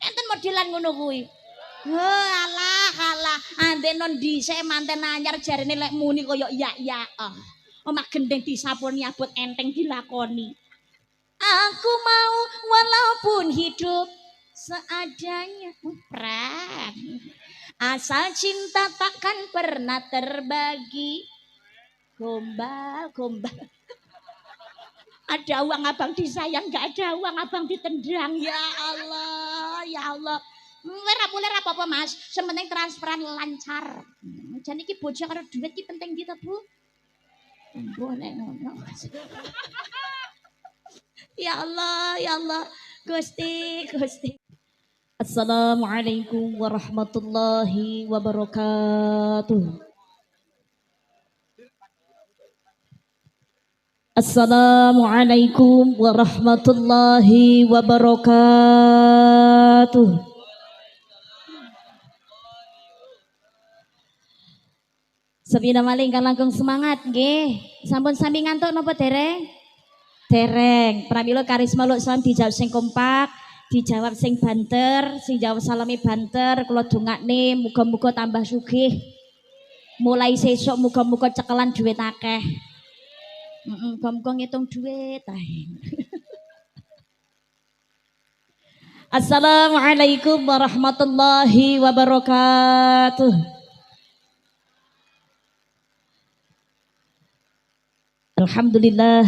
enten modelan ngono kuwi. Alah andek non dhisik manten anyar jarene lek muni kaya iya omah gendeng disaponi abot enteng dilakoni. Aku mau walaupun hidup seadanya. Pran. Asal cinta takkan pernah terbagi. Gombal. Ada uang abang disayang, nggak ada uang abang ditendang. Ya Allah. Mulai apa Mas? Sementing transferan lancar. Jadi ki bojo karo duit ki penting gitu Bu. Boleh ngono. Ya Allah. Gusti. Assalamualaikum warahmatullahi wabarakatuh. Assalamualaikum warahmatullahi wabarakatuh. Sepina maling kan langkung semangat nggih. Sampun sami ngantuk napa dereng? Dereng. Pramila karisma luk salam dijawab sing kompak, dijawab sing banter, sing jawab salami banter, kula dongakne muga-muga tambah sugih. Mulai sesuk muga-muga cekelan duit akeh. Muga-muga ngitung duit ae. Assalamualaikum warahmatullahi wabarakatuh. Alhamdulillah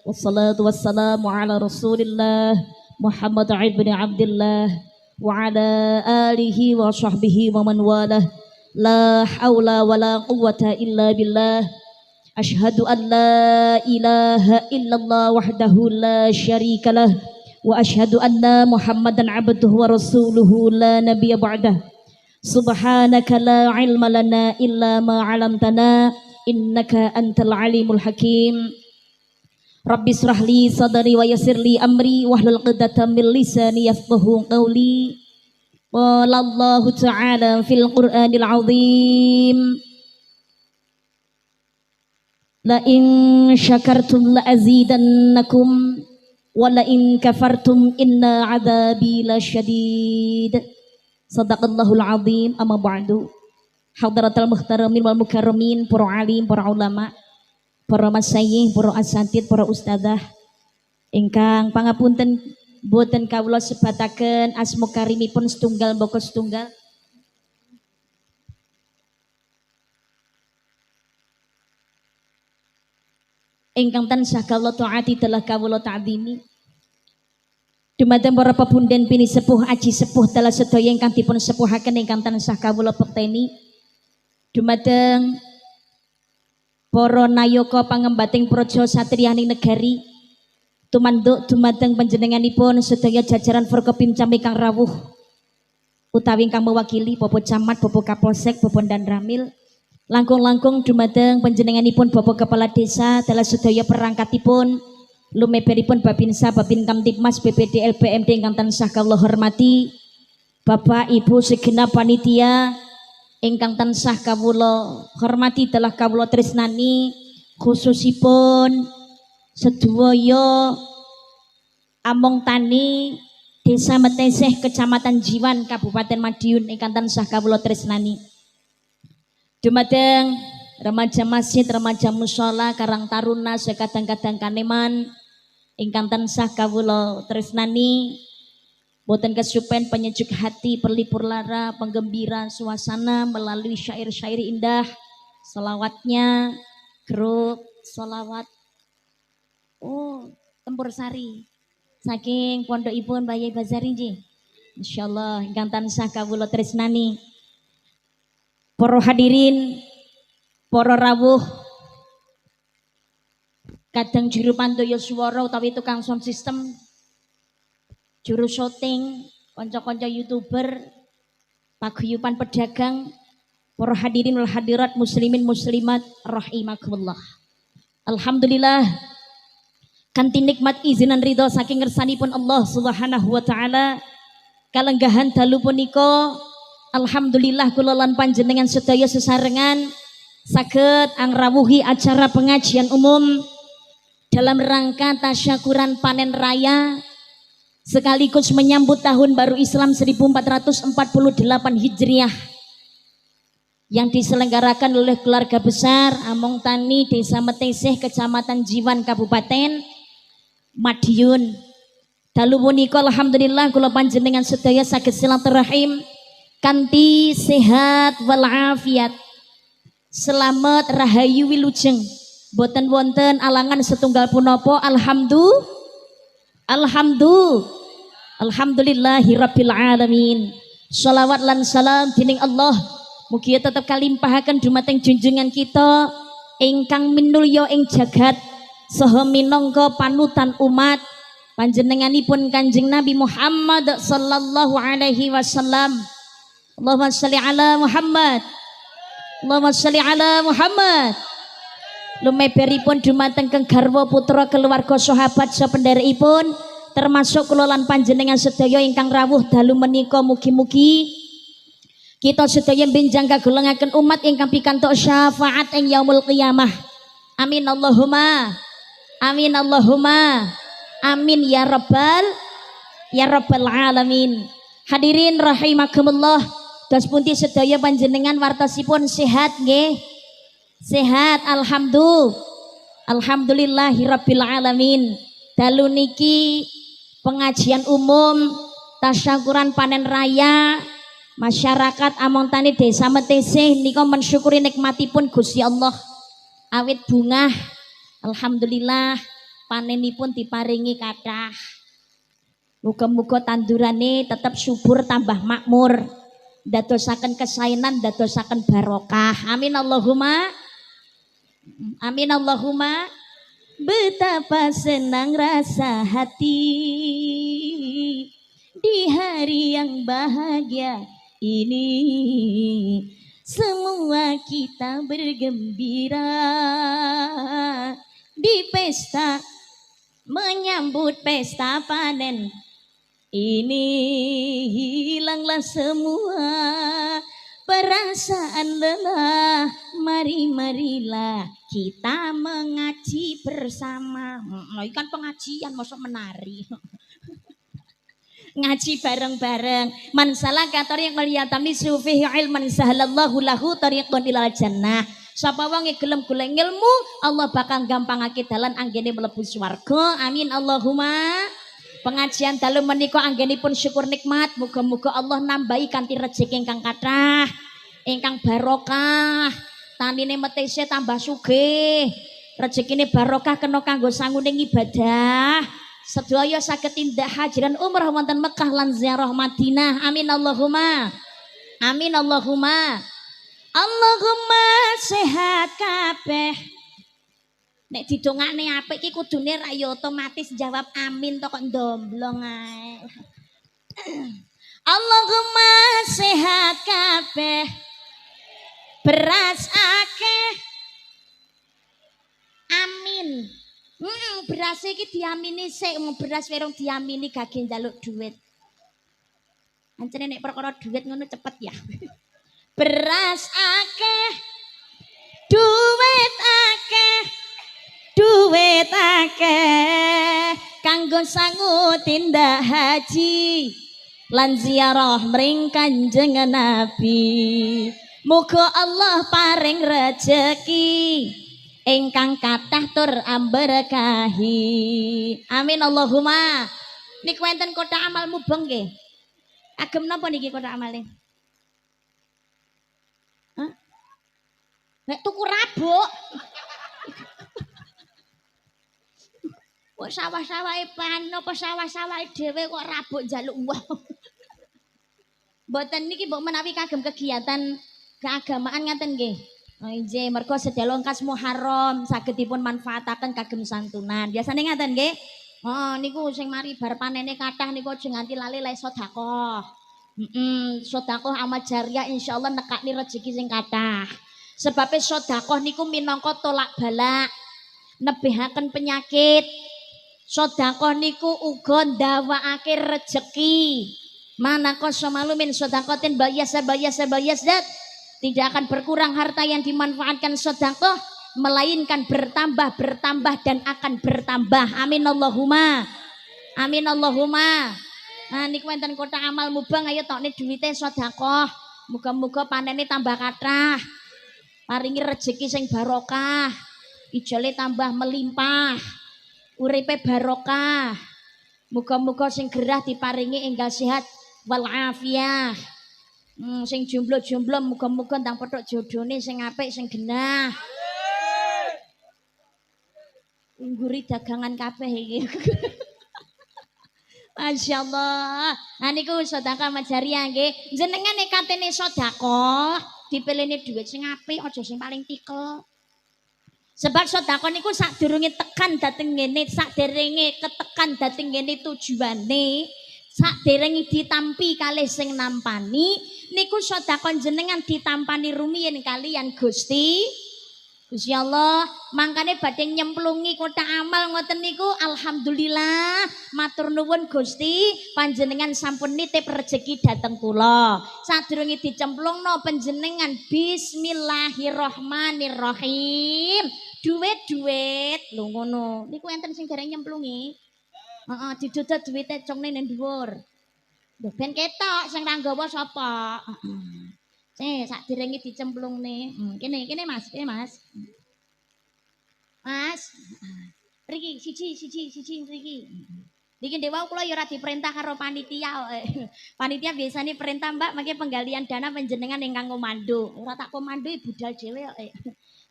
wassalatu wassalamu ala Rasulillah Muhammad ibn Abdullah wa ala alihi wa sahbihi wa man walah. La haula wa la quwwata illa billah. Ashhadu an la ilaha illallah wahdahu la syarikalah wa ashhadu anna Muhammadan abduhu wa rasuluhu la nabiyya ba'dah. Subhanaka la ilma lana illa ma 'allamtana innaka antal alimul hakim. Rabbi israh li sadri wa yassir li amri wahlul 'uqdatam min lisani yafqahu qawli. Qala Allah ta'ala fil Qur'anil 'azim. La in syakartum la azidannakum wa la in kafartum inna 'adzabi lasyadid. Sadaqallahul 'azim. Amma ba'du. Hadratul muhtaramin wal mukarramin, para alim, para ulama, para masyayikh, para asatid, para ustadzah ingkang pangapunten boten kawula sebataken asma karimipun setunggal mbaka setunggal. Ingkang tansah kawula taati telah kawula ta'zimi. Dumateng para pepunden pini sepuh aji sepuh telah sedaya ingkang dipun sepuhaken ingkang tansah kawula pekteni. Dumateng para nayaka pangembating praja satriyaning negari, tumanduk dumateng panjenenganipun sedaya jajaran Forkopim Camri kang rawuh utawi ingkang mewakili Bapak Camat, Bapak Kapolsek, Bapak Dan Ramil, langkung-langkung dumateng panjenenganipun Bapak Kepala Desa dalah sedaya perangkatipun lumeberipun Babinsa, Babin Kamtibmas, BPD, LPMD ingkang tansah kawula hormati, Bapak Ibu segenap panitia ingkang tansah kawula hormati telah kawula tresnani, khususipun sedaya Among Tani Desa Meteseh Kecamatan Jiwan Kabupaten Madiun ingkang tansah kawula tresnani. Dumateng remaja masjid, remaja mushola, Karang Taruna sekadang-kadang kaneman ingkang tansah kawula tresnani. Boten kesupen penyejuk hati, perlipur lara, penggembira suasana melalui syair-syair indah, selawatnya, grup selawat. Tempur Sari, saking pondokipun Bayi Bazari nggih. Insyaallah ingkang tansah kawula tresnani. Para hadirin, para rawuh, kadang juru pantoya swara utawi tukang sound system, juru syuting, konco-konco YouTuber, paguyuban pedagang, para hadirin wal hadirat, muslimin muslimat rahimakumullah. Alhamdulillah kanthi nikmat izinan ridho saking ngersanipun Allah Subhanahu wa taala, kalenggahan dalu punika alhamdulillah kula lan panjenengan sedaya sesarengan saged angrawuhi acara pengajian umum dalam rangka tasyakuran panen raya sekaligus menyambut tahun baru Islam 1448 Hijriah yang diselenggarakan oleh keluarga besar Among Tani Desa Meteseh Kecamatan Jiwan Kabupaten Madiun. Dalu punika alhamdulillah kula panjenengan sedaya saged silaturahim kanthi sehat walafiat. Selamat rahayu wilujeng. Boten wonten alangan setunggal punapa. Alhamdulillahirabbil alamin. Shalawat lan salam dening Allah mugi tetep kalimpahaken dumateng junjungan kita ingkang minulya ing jagat saha minangka panutan umat panjenenganipun Kanjeng Nabi Muhammad sallallahu alaihi wasallam. Allahumma shalli ala Muhammad. Allahumma shalli ala Muhammad. Lumeberipun dumateng kang garwa putra keluarga sahabat sapenderekipun termasuk kula lan panjenengan sedaya ingkang rawuh dalu menika mugi-mugi kita sedaya benjang kagolongaken umat ingkang pikantuk syafaat ing yaumul qiyamah. Amin Allahumma. Amin Allahumma. Amin ya rabbal alamin. Hadirin rahimakumullah. Dos pundi sedaya panjenengan wartosipun sehat nggih? Sehat alhamdulillahirabbil alamin. Dalu niki pengajian umum tasyakuran panen raya masyarakat Among Tani Desa Meteseh nika mensyukuri nikmatipun Gusti Allah awit bungah alhamdulillah panenipun diparingi kathah. Muga-muga tandurane tetap subur tambah makmur dadosaken kesainan dadosaken barokah. Amin Allahumma. Amin Allahumma. Betapa senang rasa hati di hari yang bahagia ini, semua kita bergembira di pesta menyambut pesta panen ini. Hilanglah semua perasaan lelah, marilah kita mengaji bersama. Ikan pengajian masuk menari. Ngaji bareng-bareng. Man salaka tariqan yatamisu fihi ilman sahalallahu lahu tariqan ilal jannah. Sapa wong gelem golek ilmu, Allah bakal gampangake dalan anggene mlebu swarga. Amin Allahumma. Pengajian dalu menika anggenipun syukur nikmat. Muga-muga Allah nambahi kanthi rejeki ingkang kathah, ingkang barokah. Tanine Meteseh tambah sugih. Rezekine barokah kena kanggo sanguning ibadah. Sedaya saged tindak hajiran umrah wonten Mekah lan ziarah Madinah. Amin Allahumma. Amin Allahumma. Allahumma sehat kabeh. Nek didongakne apik iki kudune ra ya otomatis jawab amin to kok ndomblong ae. Allahumma sehat kabeh. Beras akeh. Amin. Beras iki diamini sik, beras werong diamini gage njaluk duit. Ancene nek perkara duit ngono cepet ya. Beras akeh. Duit akeh. Duit akeh kanggo sangu tindak haji lan ziarah mring Kanjeng Nabi. Muga Allah paring rejeki ingkang kathah tur amberkahi. Amin Allahumma. Niku wonten kotak amal mubeng nggih. Agem napa niki kotak amale? Hah? Nek tuku rabuk. Kok sawah-sawahe pan apa sawah-sawahe dhewe kok rabuk njaluk wong. Mboten niki mbok menawi kagem kegiatan keagamaan ngaten nggih. Oh nggih, mergo sedaya kas Muharram saged dipun manfaataken kagem santunan. Biasane ngaten nggih. Oh niku sing mari bar panene kathah niku aja nganti lali le sedekah. Sedekah amal jariah insyaallah nekakni rezeki sing kathah. Sebab sedekah niku minangka tolak balak, nebihaken penyakit. Sedekah niku uga ndawakake rejeki. Manaka samalu min sedekatin bayasa dat. Tidak akan berkurang harta yang dimanfaatkan sedekah, melainkan bertambah dan akan bertambah. Amin Allahumma. Amin Allahumma. Nah niku wonten kotak amal mubang ayo tokne duwite sedekah. Muga-muga panene tambah kathah. Paringi rejeki sing barokah. Ijole tambah melimpah. Uripe barokah. Muga-muga sing gerah diparingi enggal sehat wal afiyah. Sing jomblo-jomblo muga-muga ndang petuk jodhone sing apik sing genah. Ngguri dagangan kabeh iki. Masyaallah. Nah niku sedekah majariah nggih. Jenengan nek katene sedekah, dipilihne dhuwit sing apik aja sing paling tikel. Sebab sedekah niku sadurunge tekan dhateng ngene, saderenge ketekan dhateng ngene tujuane, saderenge ditampi kalih sing nampani, niku sedekah jenengan ditampani rumiyin kalian Gusti Allah. Mangkane badhe nyemplungi kotak amal ngoten niku alhamdulillah matur nuwun Gusti panjenengan sampun nitip rezeki dhateng kula. Sadurunge dicemplungno panjenengan bismillahirrahmanirrahim. Duit lho ngono. Niku enten sing dereng nyemplungi. Heeh, didodot duwite congne nang dhuwur. Lho ben ketok sing ra nggawa sapa. Heeh. Sakderenge dicemplungne. Kene Mas, kene Mas. Mas. Mriki siji mriki. Niki dewa kula ya ora diperintah karo panitia. Panitia biasanya perintah Mbak mangke penggalian dana panjenengan ingkang komando. Ora tak komando budal dhewe kok.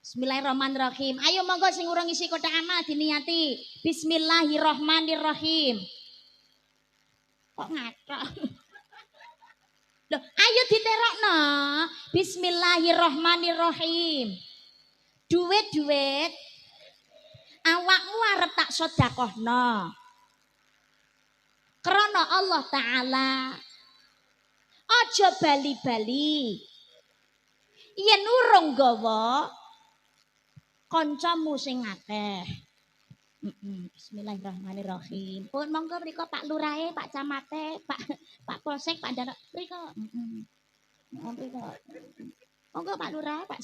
Bismillahirrahmanirrahim. Ayo monggo sing urung isi kotak amal diniati. Bismillahirrahmanirrahim. Kok ngathok. Loh, ayo diterokno. Bismillahirrahmanirrahim. Duit. Awakmu arep tak sedekahno. Krana Allah Ta'ala. Aja bali-bali. Yen urung gawa kancamu sing akeh. Bismillahirrahmanirrahim. Pun monggo mriko Pak Lurahe, Pak Camate, Pak Polsek, Pak Danok mriko. Mriko. Monggo Pak Lurah, Pak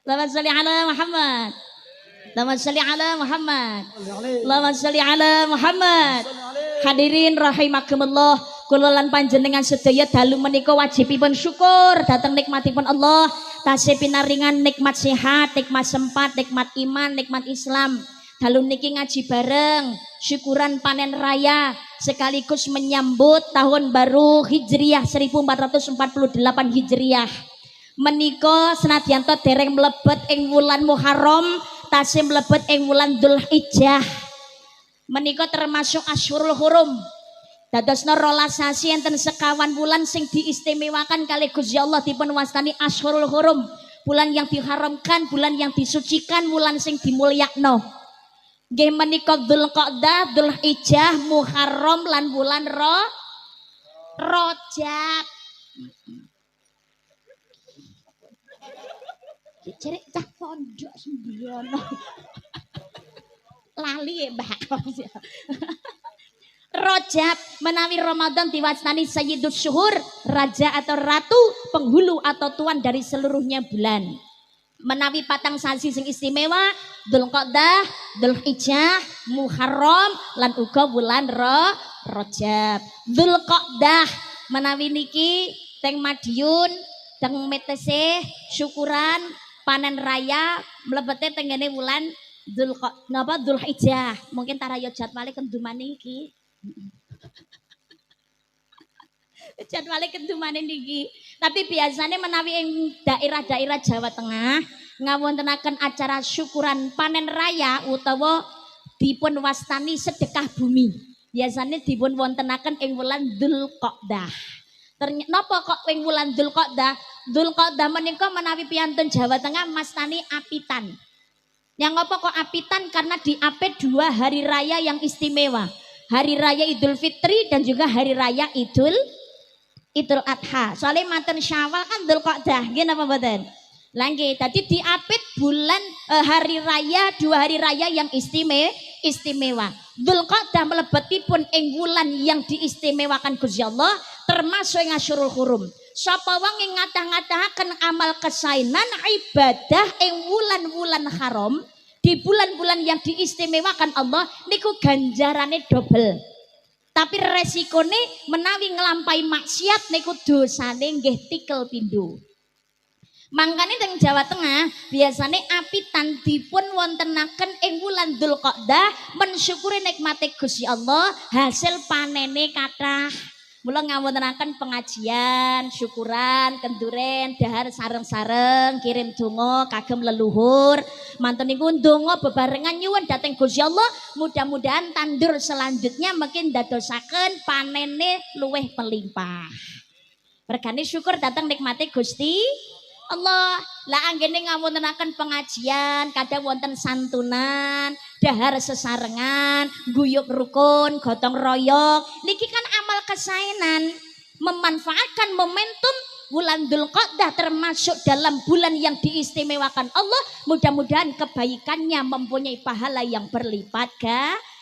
Allahumma sholli ala Muhammad. Allahumma sholli ala Muhammad. Allahumma sholli ala Muhammad. Hadirin rahimakumullah, kula lan panjenengan sedaya dalu menika wajibipun syukur dhateng nikmatipun Allah. Tasih pinaringan nikmat sehat, nikmat sempat, nikmat iman, nikmat Islam. Dalu niki ngaji bareng, syukuran panen raya sekaligus menyambut tahun baru Hijriah 1448 Hijriah. Menika senadyanto dereng mlebet ing wulan Muharram, tasih mlebet ing wulan Dzulhijjah. Menika termasuk Asyhurul Hurum. Dadosna 12 sasi enten sekawan bulan sing diistimewakan kali Gusti Allah dipun wastani Asyhurul Hurum. Bulan yang diharamkan, bulan yang disucikan, bulan sing dimulyakno. Nggih menika Dzulqa'dah, Dzulhijjah, Muharram lan bulan Rajab. Cerek cah pondok sembrono. Lali ya Mbak. Rajab menawi Ramadan diwastani Sayyidus Syuhur, raja atau ratu, penghulu atau tuan dari seluruhnya bulan. Menawi patang sasi sing istimewa, Dzulqa'dah, Dzulhijjah, Muharram lan uga bulan Rajab. Dzulqa'dah menawi niki teng Madiun, teng Metese, syukuran panen raya mlebete tengene wulan Dzulhijjah. Mungkin taraya jadwale kendumane iki. Jadwale kendumane niki. Tapi biasanya menawi ing daerah-daerah Jawa Tengah ngawontenaken acara syukuran panen raya utawa dipun wastani sedekah bumi. Biasanya dipun wontenaken ing wulan Dzulqa'dah. Napa kok ing wulan Dzulqa'dah? Dzulqa'dah menika menawi piyantun Jawa Tengah mastani apitan. Yang apa kok apitan? Karena diapit 2 hari raya yang istimewa. Hari raya Idul Fitri dan juga hari raya Idul Adha. Soalnya manten Syawal kan Dzulqa'dah, nggih napa mboten? Lah nggih, dadi diapit bulan hari raya 2 hari raya yang istimewa. Dzulqa'dah mlebetipun ing wulan yang diistimewakan Gusti Allah termasuk ing Asyhurul Hurum. Sapa wong ing ngatah-ngatahaken amal kesainan ibadah ing wulan-wulan haram Di bulan-bulan yang diistimewakan Allah niku ganjarane double. Tapi resikone menawi ngelampai maksiat niku dosane nggih tikel pindho. Mangkane teng Jawa Tengah biasane apitan dipun wontenaken ing wulan Dzulqa'dah mensyukuri nikmate Gusti Allah, hasil panene kathah. Mula ngawontenaken pengajian, syukuran, kenduren, dahar sareng-sareng, kirim donga kagem leluhur. Mantun niku ndonga bebarengan nyuwun dhateng Gusti Allah, mudah-mudahan tandur selanjutnya makin dadosaken panene luweh melimpah. Regane syukur datang nikmati Gusti Allah. Lah anggene ngawontenaken pengajian, kadang wonten santunan, dahar sesarengan, guyub rukun, gotong royong. Niki kan amal kesaenan, memanfaatkan momentum bulan Dzulqa'dah termasuk dalam bulan yang diistimewakan Allah. Mudah-mudahan kebaikannya mempunyai pahala yang berlipat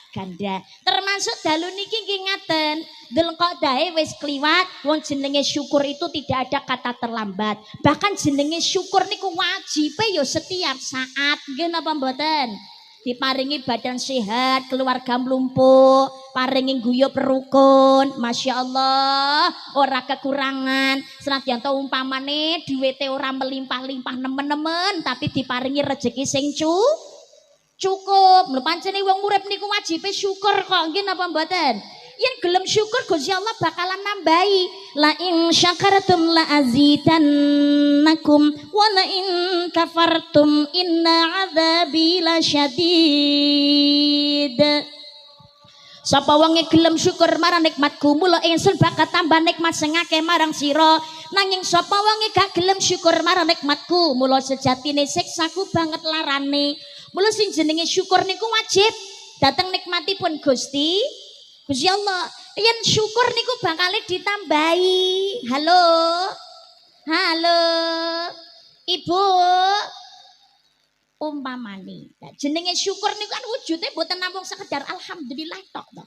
ganda. Termasuk dalu niki nggih ngaten, Dzulqa'dah wis kliwat, wong jenenge syukur itu tidak ada kata terlambat. Bahkan jenenge syukur niku wajibe ya setiap saat. Nggih napa mboten? Diparingi badan sehat, keluarga mlumpuk, paringi guyub rukun, masya Allah, ora kekurangan. Senadyan to umpamane duwite ora melimpah-limpah nemen-nemen, tapi diparingi rezeki sing cukup. Lho pancene wong urip niku wajibe syukur kok, nggih napa mboten? Yen gelem syukur Gusti Allah bakalan nambahi. La in syakartum la azidannakum wa la in kafartum inna adzabi lasyadid. Sapa wonge gelem syukur marang nikmatku, mula ingsun bakal tambah nikmat sing akeh marang sira. Nanging sapa wonge gak gelem syukur marang nikmatku, mula sejatine siksaku banget larane. Mula sing jenenge syukur niku wajib dateng nikmatipun Gusti Allah. Yen syukur niku bakal ditambahi. Halo. Halo. Ibu. Umpamane. Nah, jenenge syukur niku kan wujude mboten namung sekedar alhamdulillah tok to.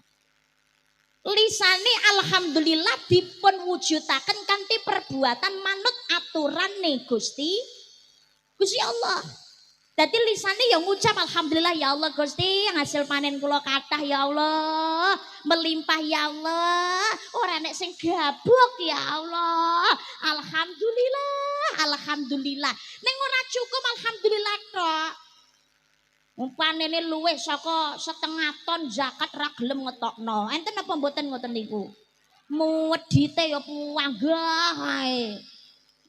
Lisane alhamdulillah dipun wujudaken kanthi perbuatan manut aturane Gusti Allah. Dadi lisane ya ngucap alhamdulillah ya Allah Gusti, hasil panen kula kathah ya Allah, melimpah ya Allah, ora nek sing gabuk ya Allah. Alhamdulillah. Ning ora cukup alhamdulillah tok. Panene luwih saka setengah ton zakat ra gelem ngetokno. Enten apa mboten ngoten niku? Muwedite ya puanggah ae.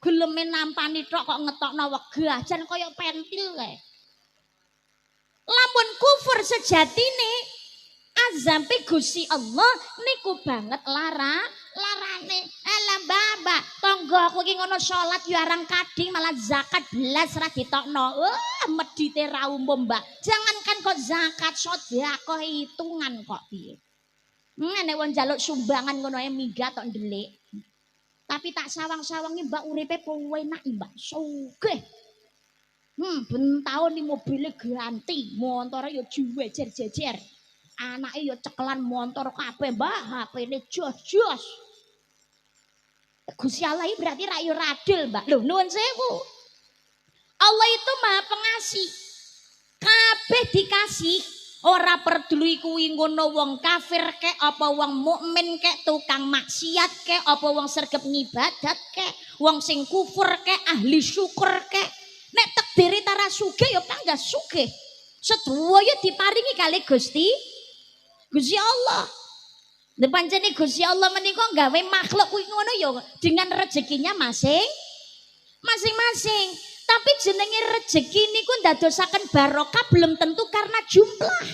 Geleme nampani tok kok ngetokno wegah jan kaya pentil kae. Lamun kufur sejatine azampe Gusti Allah niku banget larane. Ala baba, tanggaku iki ngono salat yo arang kading malah zakat belas ra ditokno. Medite ra umum, Mbak. Jangankan kok zakat, sedekah hitungan kok piye. Nek wong njaluk sumbangan ngono ae minggat tok ndelik. Tapi tak sawang-sawangi Mbak uripe penak Mbak, sugih. Ben taun ni mobile ganti, montore yo jejer-jejer. Anake yo cekelan montor kabeh Mbak, HP-ne jos-jos. Gusti Allah iki berarti ra yo radil Mbak. Lho nuwun sewu. Allah itu Maha Pengasih. Kabeh dikasih. Ora peduli kuwi ngono wong kafir kek apa wong mukmin kek, tukang maksiat kek apa wong sregep ngibadat kek, wong sing kufur kek, ahli syukur kek. Nek takdiri tara sugih ya panggah sugih. Sedaya diparingi kali Gusti Allah. Nek pancene Gusti Allah menika gawe makhluk kuwi ngono ya dengan rezekinya masing-masing. Tapi jenenge rezeki niku ndadosaken barokah belum tentu karena jumlah.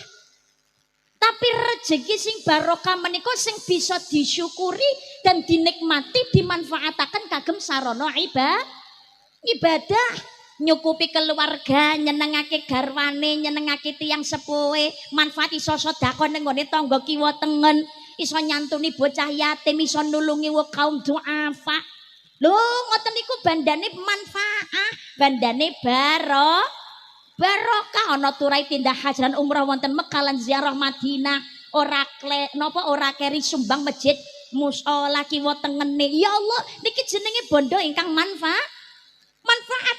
Tapi rezeki sing barokah menika sing bisa disyukuri dan dinikmati, dimanfaataken kagem sarana ibadah, nyukupi keluarga, nyenengake garwane, nyenengake tiyang sepuhe, manfaat iso sedekah ning nggone tangga kiwa tengen, iso nyantuni bocah yatim, iso nulungi wong kaum duafa. Lho ngoten niku bandane manfaat, bandane barokah. Ana turai tindak hajaran umrah wonten Mekah lan ziarah Madinah, ora keri sumbang masjid musala kiwa tengene. Ya Allah, niki jenenge bondo ingkang manfaat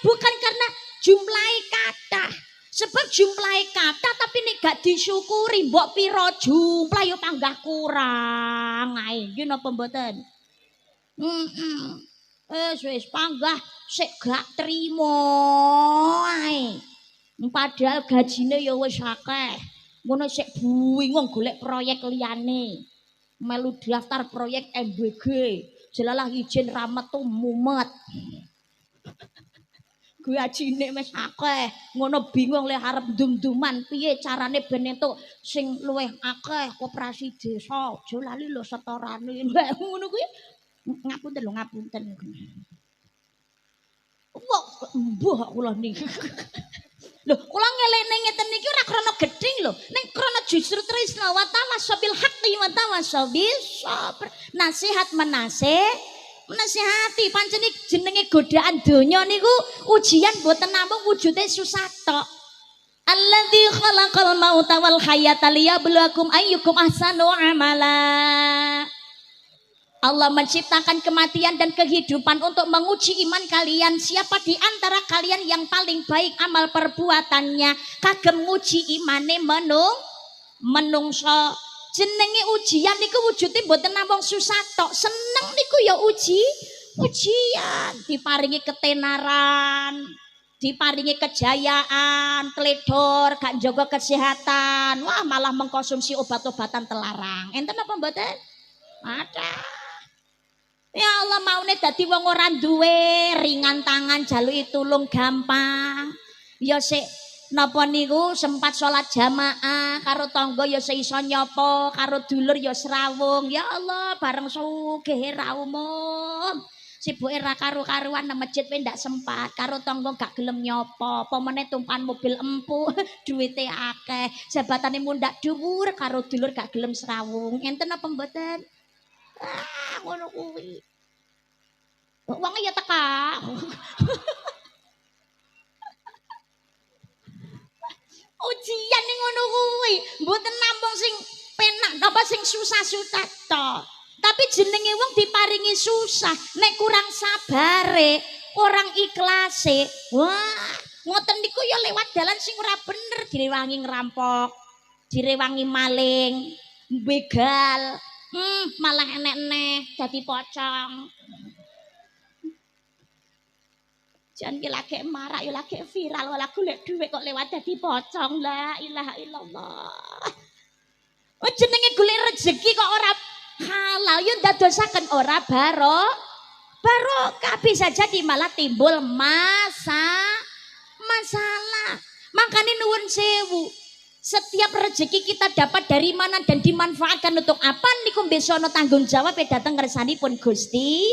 bukan karena jumlahe kathah, Sebab jumlahe kathah tapi nek gak disyukuri mbok pira jumlah yo panggah kurang ae. Nggih napa mboten? Heeh. Wis panggah sik gak trimo ae. Padahal gajine ya wis akeh. Ngono sik bingung golek proyek liyane. Melu daftar proyek MBG. Jelalah izin ra metu mumet. Gajine wis akeh. Ngono bingung le arep ndum-nduman piye carane ben entuk sing luwih akeh koperasi desa. Aja lali lho setorane. Ngono kuwi ngapunten lho ngapunten. Wah, mbuh kula niki. Lho, kula ngelekne ngeten niki ora krana gedeng lho, ning krana justru tresna wa tawassabil haqqi wa tawassabil sabr. Nasihat menasihati pancen jenenge godaan donya niku ujian mboten namung wujude susah tok. Alladzi khalaqal mauta wal hayata liyabluwakum ayyukum ahsanu amala. Allah menciptakan kematian dan kehidupan untuk menguji iman kalian. Siapa di antara kalian yang paling baik amal perbuatannya? Kagem nguji imane menungso. Jenenge ujian niku wujude mboten namung susah tok. Seneng niku ya ujian. Diparingi ketenaran, diparingi kejayaan, teledor, gak njaga kesehatan. Wah, malah mengkonsumsi obat-obatan terlarang. Enten apa mboten? Ada. Ya Allah maune dadi wong ora duwe ringan tangan jaluki tulung gampang. Ya sik napa niku sempat salat jamaah karo tangga ya iso nyapa, karo dulur ya srawung. Ya Allah bareng sugih ra umum. Sibuke ra karu-karuan nang masjid we ndak sempat, karo tangga gak gelem nyapa, apa meneh tumpahan mobil empuk, duwite akeh, jabatane mundak dhuwur karo dulur gak gelem srawung. Enten apa mboten? Ngono kuwi. Wong ya teka. Ujian ning ngono kuwi, mboten namung sing penak apa sing susah-susah tok. Tapi jenenge wong diparingi susah, nek kurang sabare, kurang ikhlase. Wah, ngoten niku ya lewat dalan sing ora bener, direwangi ngerampok, direwangi maling, begal. Malah enek-enek dadi pocong. Jan ki lagi marak ya lagi viral wala golek dhuwit kok lewat dadi pocong. La ilaha illallah. Oh jenenge golek rezeki kok ora halal ya ndadosaken ora barokah bisa jadi malah timbul masalah. Makanya nuwun sewu. Setiap rezeki kita dapat dari mana dan dimanfaatkan untuk apa niku besono tanggung jawab dateng ngersanipun Gusti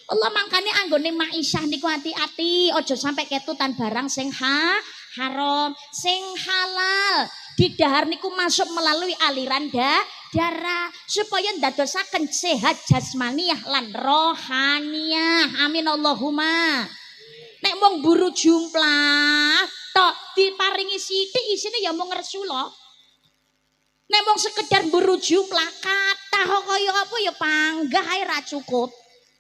Allah. Makanya anggone ma'isyah niku hati-hati ojo sampai ketutan barang sing haram, sing halal. Di dahar niku masuk melalui aliran darah supaya ndadosaken sehat jasmaniah lan rohaniah. Amin Allahumma. Nek mung buru jumlah tok diparingi sithik isine ya mung ngersula. Nek mung sekedar buru jumlah kathah kaya apa ya panggah ae ra cukup.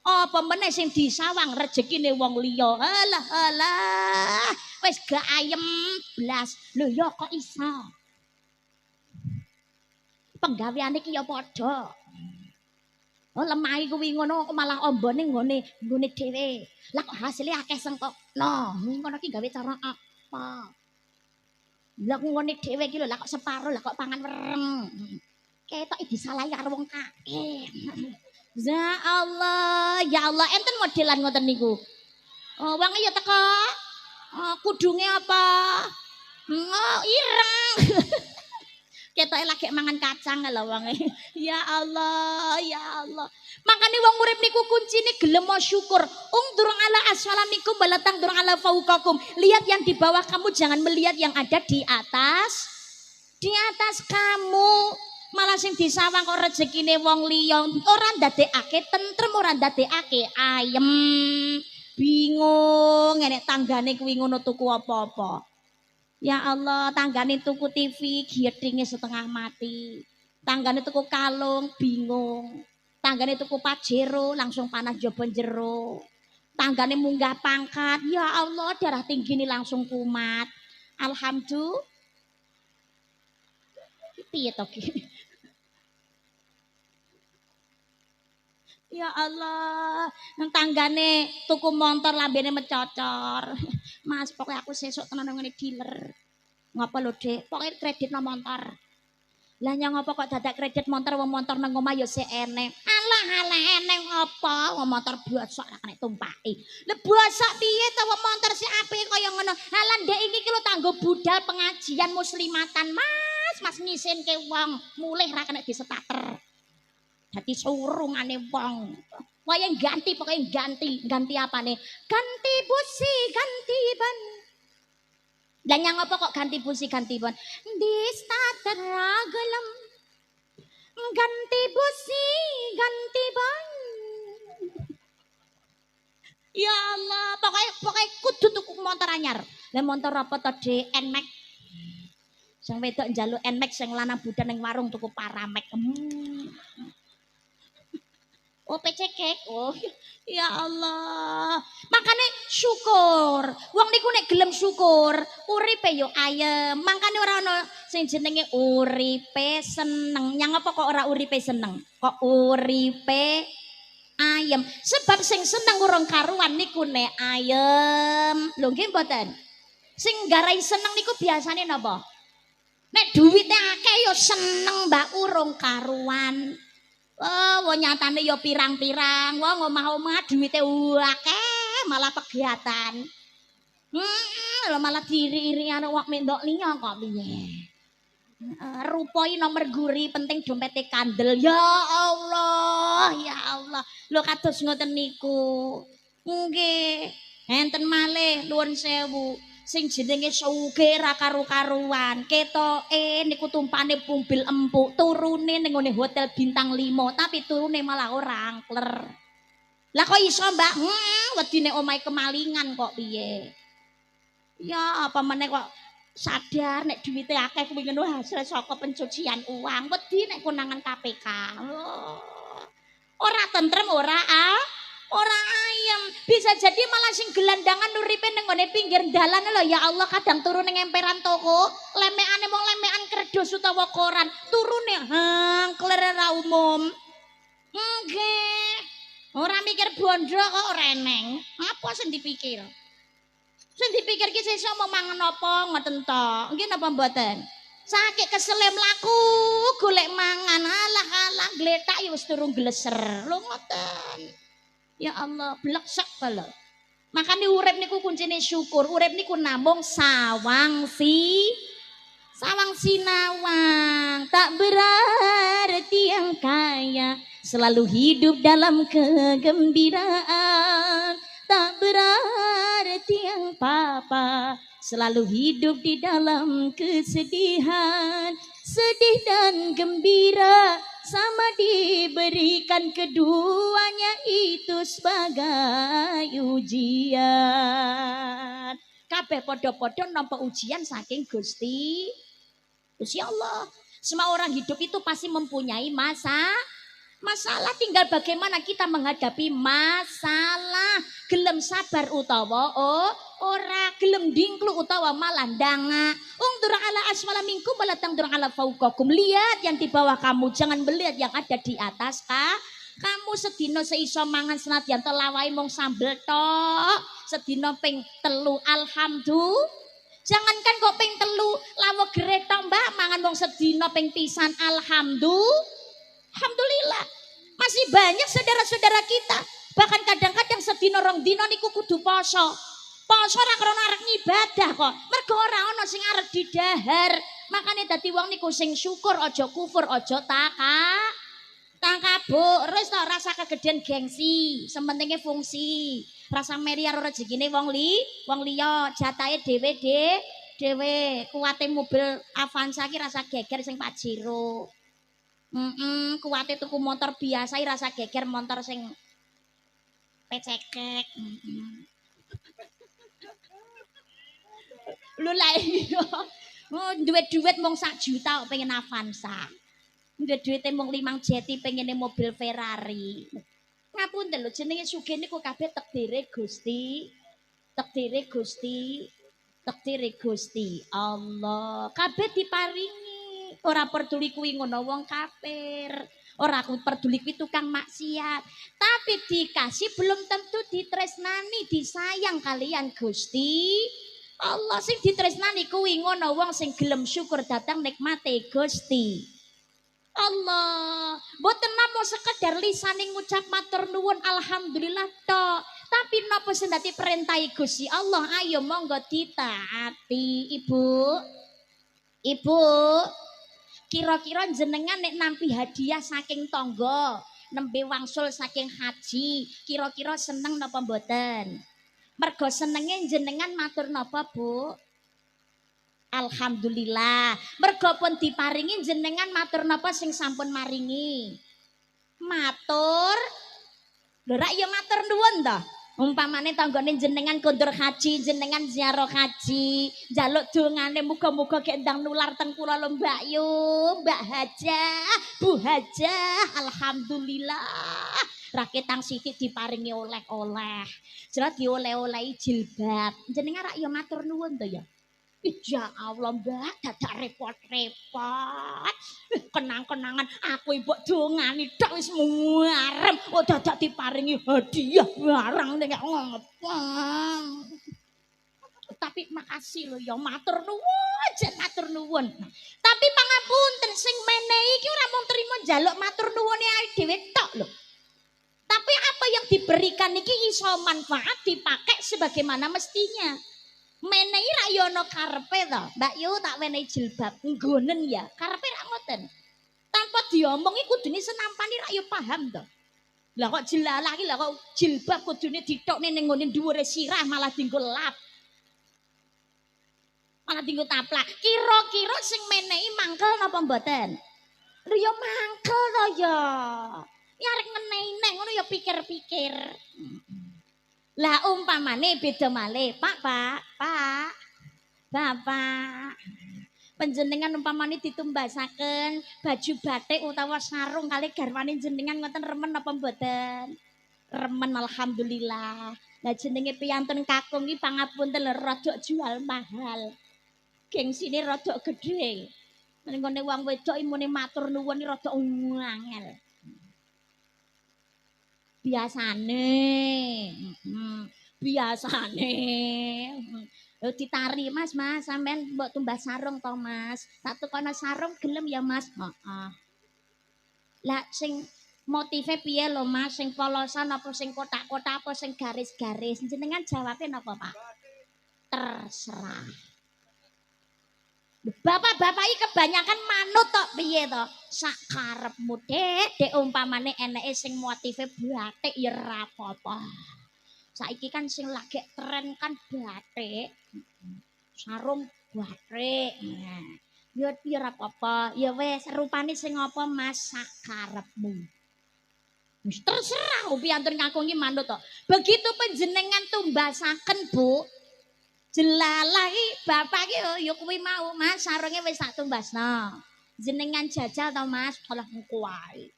Apa meneh sing disawang rezekine wong liya. Alah wis gak ayem blas. Lho ya kok iso. Penggaweane ki ya padha. Oh lemah kuwi ngono malah ombone nggone dhewe. Lah kok hasilé akeh sengkokno. Ngono ki gawe cara apa? Lah ngene dhewe iki lho lah kok separo lah kok pangan wereng. Ketoke disalahi karo wong akeh. Ya Allah, ya Allah enten modelan ngoten niku. Oh, wange ya teko. Oh, kudunge apa? Oh, ireng. Ketoke lagi mangan kacang lho wange. Ya Allah, ya Allah. Makanya wong urip niku kuncine gelem syukur. Ungdur ala asfalamikum balatang dur ala fauqakum. Lihat yang di bawah kamu, jangan melihat yang ada di atas. Di atas kamu. Malah sing disawang kok rezekine wong liya ora ndadekake tentrem, ora ndadekake ayem. Bingung nek tanggane kuwi ngono tuku apa-apa. Ya Allah, tanggane tuku TV giethinge setengah mati. Tanggane tuku kalung bingung. Tanggane tuku pajero langsung panas jaba jero. Tanggane munggah pangkat, ya Allah darah tinggi ini langsung kumat. Alhamdulillah. Piye to ki? Ya Allah, nang tanggane tuku motor lambene mecocor. Mas, pokoknya aku sesuk tenan ngene dealer. Ngapa lho, Dik? Pokoke kredit no motor. Lah nyang apa kok dadak kredit motor wong motor nang omah ya sik eneng. Alah eneng apa? Wong motor bosok ra kena tumpaki. Lah bosok piye to wong motor sik apike kaya ngono. Alah ndek iki ki lho tanggo budal pengajian muslimatan, Mas. Mas ngisinke wong, mulih ra kena disetater. Dadi surungane wong. Waya ganti pokoknya ganti apa nih? Ganti busi, ganti ban. Dan yang apa kok ganti busi, ganti ban? Di starter gelem. Ganti busi, ganti ban. Ya Allah, pokoknya kudu tuku motor anyar. Lah motor apa to, Dik? Nmax. Sing wedok njaluk Nmax, sing lanang budan ning warung tuku Paramek. Oh pecekek, oh ya Allah. Makanya syukur. Wong niku nek gelem syukur, uripe yo ayem. Makanya ora ono sing jenenge uripe seneng. Yang apa kok ora uripe seneng? Kok uripe ayem? Sebab sing seneng urung karuan niku nek ayem. Lho nggih mboten? Sing garai seneng niku biasane napa? Nek duwite akeh yo seneng mbak urung karuan. Oh, wong nyatane ya pirang-pirang. Wong omah-omah duwite akeh malah pegatan. Lho malah diri-irian wong mendok liya kok piye. Rupoi nomor guri penting dompete kandel. Ya Allah, ya Allah. Lho kados ngoten niku. Nggih. Enten malih nuwun sewu. Sing jenenge sugih ra karu-karuan. Ketoke niku tumpane mobil empuk, turune ning ngene hotel bintang 5, tapi turune malah ora angkler. Lah kok iso, Mbak? Wedine omahe kemalingan kok piye? Ya apa meneh kok sadar nek duwite akeh kuwi ngono hasil saka pencucian uang. Wedi nek konangan KPK. Oh. Ora tentrem ora ora ayem. Bisa jadi malah sing gelandangan uripe ning ngene pinggir dalan lho ya Allah kadang turu ning emperan toko, lemekane wong lemekan kerdus utawa koran, turune hangkler ra umum. Nggih. Ora mikir bondo kok reneng. Apa sing dipikir? Sing dipikir ki sesuk mau mangan apa ngoten to. Nggih napa mboten? Sakit kesele mlaku golek mangan alah gletak ya wis turun gleser. Lho ngoten. Ya Allah, bleksek kalau. Makanya urip niku kuncine syukur. Urip niku namung sawang sinawang. Tak berarti yang kaya selalu hidup dalam kegembiraan. Tak berarti yang papa selalu hidup di dalam kesedihan. Sedih dan gembira sama diberikan keduanya itu sebagai ujian. Kabeh podo-podo nampa ujian saking Gusti Allah. Semua orang hidup itu pasti mempunyai masalah, tinggal bagaimana kita menghadapi masalah. Gelem sabar utawa ora, gelem dingklu utawa malah ndanga. Ungdur ala aswala minkum wala tangdur ala fauqakum. Lihat yang di bawah kamu, jangan melihat yang ada di atas kamu. Sedina seiso mangan senadyan telawai mung sambel tok. Sedina ping 3 alhamdulillah. Jangankan kok ping 3 lawa gereh tok Mbak, mangan wong sedina ping pisan alhamdulillah. Masih banyak saudara-saudara kita. Bahkan kadang-kadang sedina rong dina niku kudu poso. Poso ora krana arep ngibadah kok. Mergo ora ana sing arep didahar. Makane dadi wong niku sing syukur aja kufur, aja takabur. Terus to rasa kegedean gengsi, sementinge fungsi. Rasa meriar rezekine wong liya, jatahe dhewe kuwate mobil Avanza ki rasa geger sing Pajero. Kuwate tuku motor biasa rasa geger motor sing pecekek. Lho lah iya. Duit mung 1 juta kok pengen Avanza. Duwite mung 5 jeti pengene mobil Ferrari. Ngapunten lho jenenge sugih niku kabeh takdire Gusti. Takdire Gusti takdire Gusti Allah kabeh diparingi ora peduli kuwi ngono wong kafir ora aku peduli kuwi tukang maksiat tapi dikasih belum tentu ditresnani disayang kalian Gusti Allah sing ditresnani kuwi ngono wong sing gelem syukur datang nikmate Gusti Allah boten namung sekedar lisane ngucap matur nuwun alhamdulillah tok tapi napa sing dadi perintah Gusti Allah ayo monggo ditaati ibu kira-kira jenengan nek nampi hadiah saking tangga nembe wangsul saking haji kira-kira seneng napa mboten mergo senenge jenengan matur napa Bu alhamdulillah mergo pun diparingi jenengan matur napa sing sampun maringi matur lho rak ya matur nuwun to umpamane tanggane jenengan kondur haji jenengan ziarah haji njaluk dongane muga-muga gek ndang nular teng kula lho Mbak Yu Mbak Hajah Bu Hajah alhamdulillah raketang sithik diparingi oleh-oleh jelas dioleh-olehi jilbab jenengan rak ya matur nuwun to ya ya Allah Mbak dadak repot-repot kenang-kenangan aku ibu dongani tok wis muarem oh dadak diparingi hadiah barang nek ngopo tapi makasih lho ya matur nuwun jen matur nuwun tapi pangapunten sing menehi iki ora mung trimo njaluk matur nuwune awake dhewe tok lho tapi apa yang diberikan iki iso manfaat dipakai sebagaimana mestinya menehi rak yo ana karepe to Mbak Yu tak wenehi jilbab nggonen ya karepe rak ngoten tanpa diomongi kudune senampani rak yo paham to lah kok jelalah iki lah kok jilbab kudune ditokne ning ngene dhuwure sirah malah dienggo lap malah dienggo taplak kira-kira sing menehi mangkel napa mboten lho yo mangkel to ya nyarek menehi neng ngono ya pikir-pikir lah umpamane beda malih Bapak panjenengan umpamane ditumbasaken baju batik utawa sarung kali garwane jenengan ngoten remen apa mboten remen alhamdulillah lah jenenge piyantun kakung iki pangapunten rada jual mahal gengsine rada gedhe ngene wong wedok imune matur nuwun rada angel biasane ditari mas sampean mbok tumbas sarung to mas satu kono sarung gelem ya mas heeh lah sing motive piye lho mas sing polosan apa sing kotak-kotak apa sing garis-garis jenengan jawabe napa Pak terserah bapak-bapak iki kebanyakan manut tok piye to sak karepmu dek umpamane eneke sing motive batik ya ora apa-apa saiki kan sing lagi tren kan batik sarung batik ya ora apa-apa ya wis rupane sing apa mas sak karepmu wis terserah piantun kakung iki manut to begitu panjenengan tumbasaken Bu jelalah iki bapak iki ya kuwi mau mas sarunge wis tak tumbasno jenengan jajal to mas kalah engko wae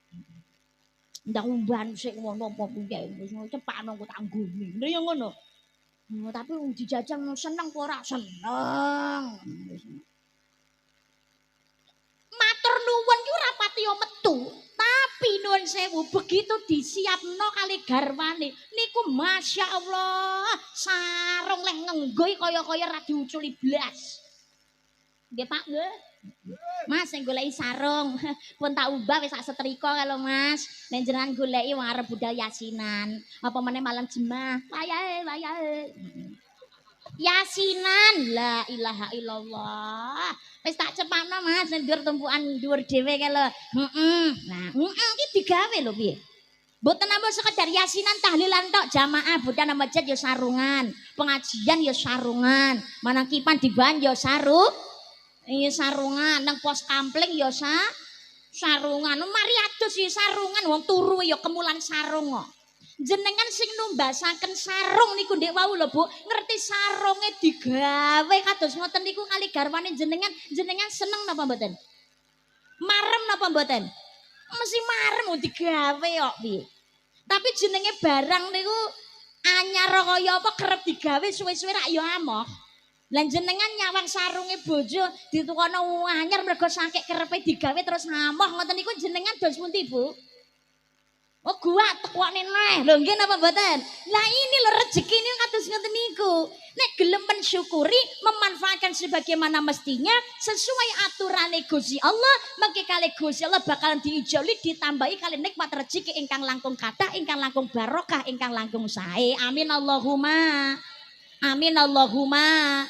ndak umban sik ngono apa piye wis cepakno kok tak nggone lho ya ngono tapi wong dijajal seneng apa ora seneng matur nuwun ki ora pati metu tapi nuwun sewu begitu disiapno kali garwane niku Masya Allah sarung leh ngenggoi kaya-kaya ra diuculi blas nggih Pak nggih Mas sing goleki sarung pun tak ubah wis sak setrika kalau Mas nek jenengan goleki wong arep budal yasinan apa meneh malam jemaah wayahe yasinan la ilaha illallah wis tak cepakno Mas ndur tumpukan dhuwur dhewe kae lho nah iki digawe lho piye mboten namung sekedar yasinan tahlilan tok jamaah budal nang masjid ya sarungan pengajian ya sarungan manakipan diban ya iya sarungan nang pos kampling ya sarungan mari adus ya sarungan wong turu ya kemulan sarung kok jenengan sing numbasaken sarung niku ndek wau lho Bu ngerti sarunge digawe kados ngoten niku kali garwane jenengan seneng napa mboten marem napa mboten mesti marem digawe kok piye tapi jenenge barang niku anyar kaya apa kerep digawe suwe-suwe rak ya amoh Lan jenengan nyawang sarunge bojo ditukono anyar mergo sakit kerepe digawe terus ngamoh ngoten niku jenengan dos pundi, Bu? Oh gua tekwane neh. Lho nggih napa mboten? Lah ini lho rezeki ini kados ngoten niku. Nek gelem mensyukuri, memanfaatkan sebagaimana mestinya sesuai aturan Gusti Allah, mangke kali Gusti Allah bakalan diijoli ditambahi kali nikmat rezeki ingkang langkung kathah, ingkang langkung barokah, ingkang langkung sae. Amin Allahumma. Amin Allahumma.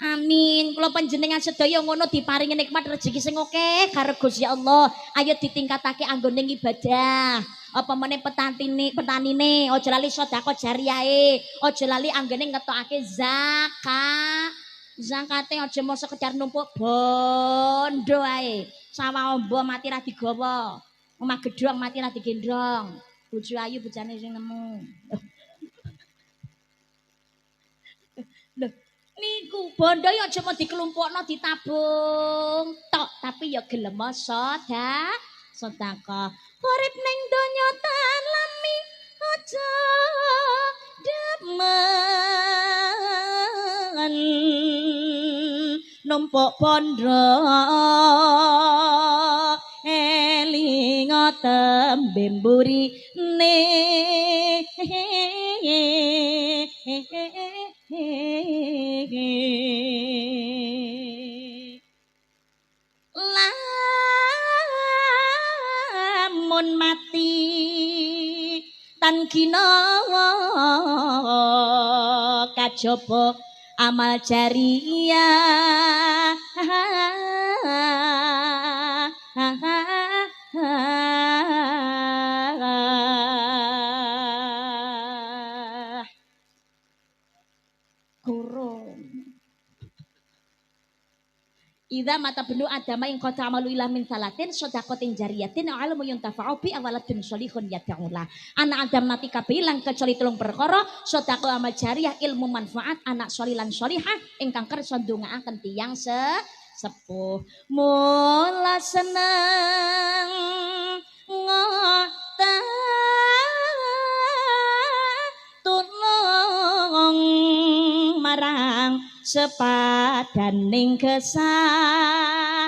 Amin. Kula panjenengan sedaya ngono diparingi nikmat rezeki sing akeh karo Gusti Allah. Ayo ditingkatake anggone ibadah. Apa meneh petanine, aja lali sedekah jariyahe, aja lali anggone ngetokake zakat. Zakate aja mau sekedar numpuk bondo ae. Sawah ombo mati ra digawa. Omah gedhong mati ra digendong. Bojo ayu bojane sing nemu. Lho, niku bondo ya aja mau dikelompokno ditabung tok, tapi ya gelem sedekah. Urip ning donya talami aja demen numpuk bondo eling tembe mburine lamun mati tan kina kajaba amal jariyah Idza mata benu adama yang qata amalu ila min salatin shadaqatin jariyatin ilmu yuntafa'u bi awaladun sholihun yad'ula. Anak Adam mati kabeh ilang kecuali telung perkara, sedekah amal jariyah ilmu manfaat anak sholih lan sholihah ingkang kersa ndongaaken tiyang sepuh. Mula seneng ngota tulung marang sepadaning kesah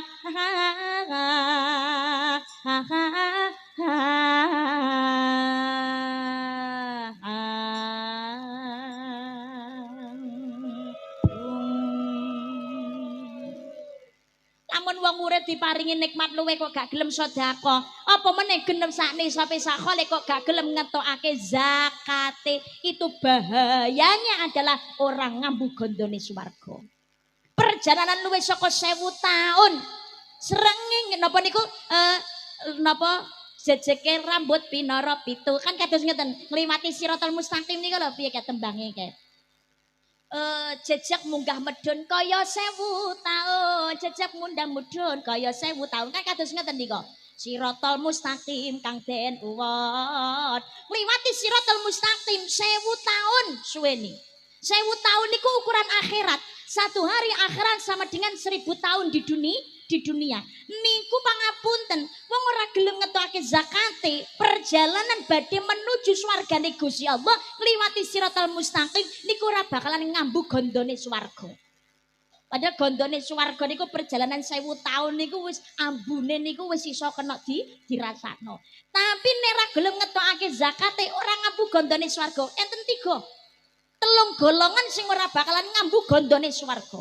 lamun wong urip diparingi nikmat luwe kok gak gelem sedekah, apa meneh gelem sakne sampai sakhole kok gak gelem ngetokake zakate, itu bahayanya adalah orang ngambu gondone swarga. Perjalanan luwe saka 1000 tahun. Srengenge napa niku napa jejeke rambut pinara pitu kan kados ngeten ngliwati siratal mustaqim niku lho piye tembange kae. Jejak munggah medun kaya 1000 tahun, jejak munggah medun kaya 1000 tahun kan kados ngeten niku. Siratal mustaqim kang den uwon. Liwati siratal mustaqim 1000 tahun suweni. 1000 tahun niku ukuran akhirat. Satu hari akhirat sama dengan 1000 tahun di dunia. Niku pangapunten, wong ora gelem ngetokake zakate, perjalanan badhe menuju swargane Gusti Allah liwati siratal mustaqim niku ora bakalan ngambu gondone swarga. Padahal gondone swarga niku perjalanan 1000 tahun niku wis ambune niku wis iso kena dirasakno. Tapi nek ora gelem ngetokake zakate ora ngambu gondone swarga. Enten 3 telung golongan sing ora bakalan ngambu gondone swarga.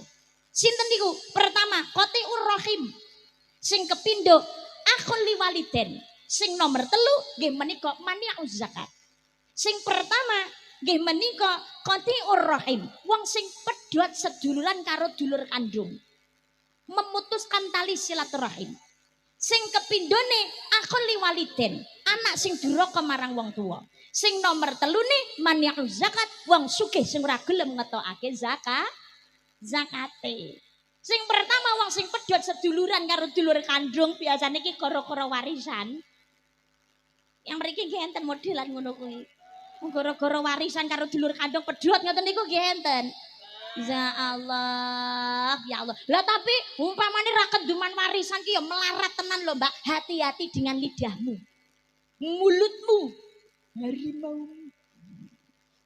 Sinten niku? Pertama, qati'ur rahim. Sing kepindho, akhul liwaliden. Sing nomor 3 nggih menika mani'uz zakat. Sing pertama nggih menika qati'ur rahim. Wong sing pedhot seduluran karo dulur kandung. Memutuskan tali silaturahim. Sing kepindhone akhul liwaliden. Anak sing duraka marang wong tuwa. Sing nomor 3 mani'uz zakat. Wong sugih sing ora gelem ngetokake zakate. Sing pertama wong sing pedhot seduluran karo dulur kandung biasane iki gara-gara warisan. Yang mriki nggih enten modelan ngono kuwi. Gara-gara warisan karo dulur kandung pedhot ngoten niku nggih enten. Ya Allah, ya Allah. Lah tapi umpamane ra keduman warisan ki ya melarat tenan lho, Mbak. Hati-hati dengan lidahmu. Mulutmu. Harimau.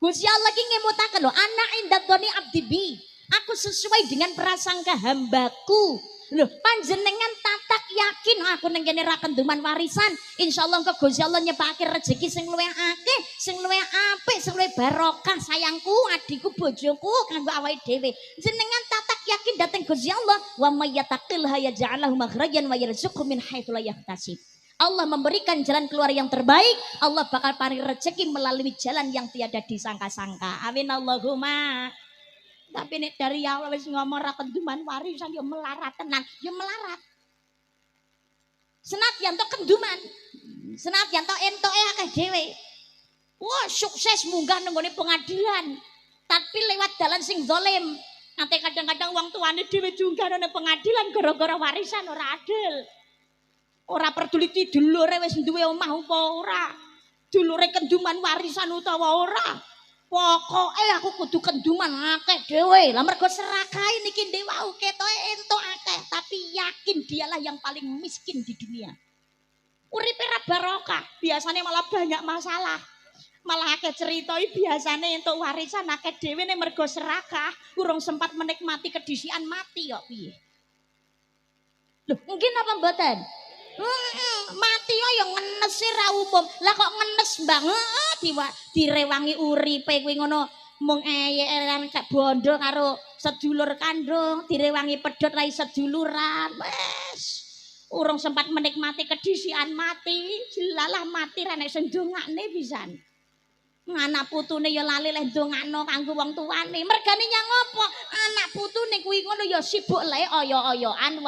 Gusti Allah ki ngemutaken lho, anak indat doni abdi bi. Aku sesuai dengan prasangka hambaku. Loh, panjenengan tatak yakin aku nang kene ra kenduman warisan. Insyaallah engko Gusti Allah nyepake rezeki sing luwih akeh, sing luwih apik, sing luwih barokah sayangku, adikku, bojoku kanggo awake dhewe. Jenengan tatak yakin dateng Gusti Allah, wa may yattaqillah yaj'al lahu makhrajan wa yarzuqhu min haitsu la yahtasib. Allah memberikan jalan keluar yang terbaik. Allah bakal paring rezeki melalui jalan yang tiada disangka-sangka. Amin Allahumma. Tapi nek dari Allah wis ngomong ra kenduman warisan ya melarat tenan, ya melarat. Senadyan to kenduman. Senadyan to entoke akeh dhewe. Wah, sukses munggah nang pengadilan. Tapi lewat dalan sing zalim. Nanti kadang-kadang wong tuane dhewe diunggah nang pengadilan gara-gara warisan ora adil. Ora peduli dulure wis duwe omah apa ora. Dulure kenduman warisan utawa ora. Pokoke aku kudu kenduman akeh dhewe. Lah mergo serakahe niki ndek wau ketoke entuk akeh, tapi yakin dialah yang paling miskin di dunia. Uripe ra barokah, biasanya malah banyak masalah. Malah akeh cerita biasane entuk warisan akeh dhewe nek mergo serakah, urung sempat menikmati kedisian mati kok piye. Lho, mungkin apa mboten? Mati ya ngenes ra umum. Lah kok ngenes Mbang? Direwangi uripe kuwi ngono. Mung eyekan cak bondo karo sedulur kandung, direwangi pedhot ra seduluran. Wes. Urung sempat menikmati kedisian mati, jelalah mati ra nek sing ndongakne pisan. Anak putune ya lali leh ndongakno kanggo wong tuane. Mergane nyang apa? Anak putune kuwi ngono ya sibuk le oyo-oyoan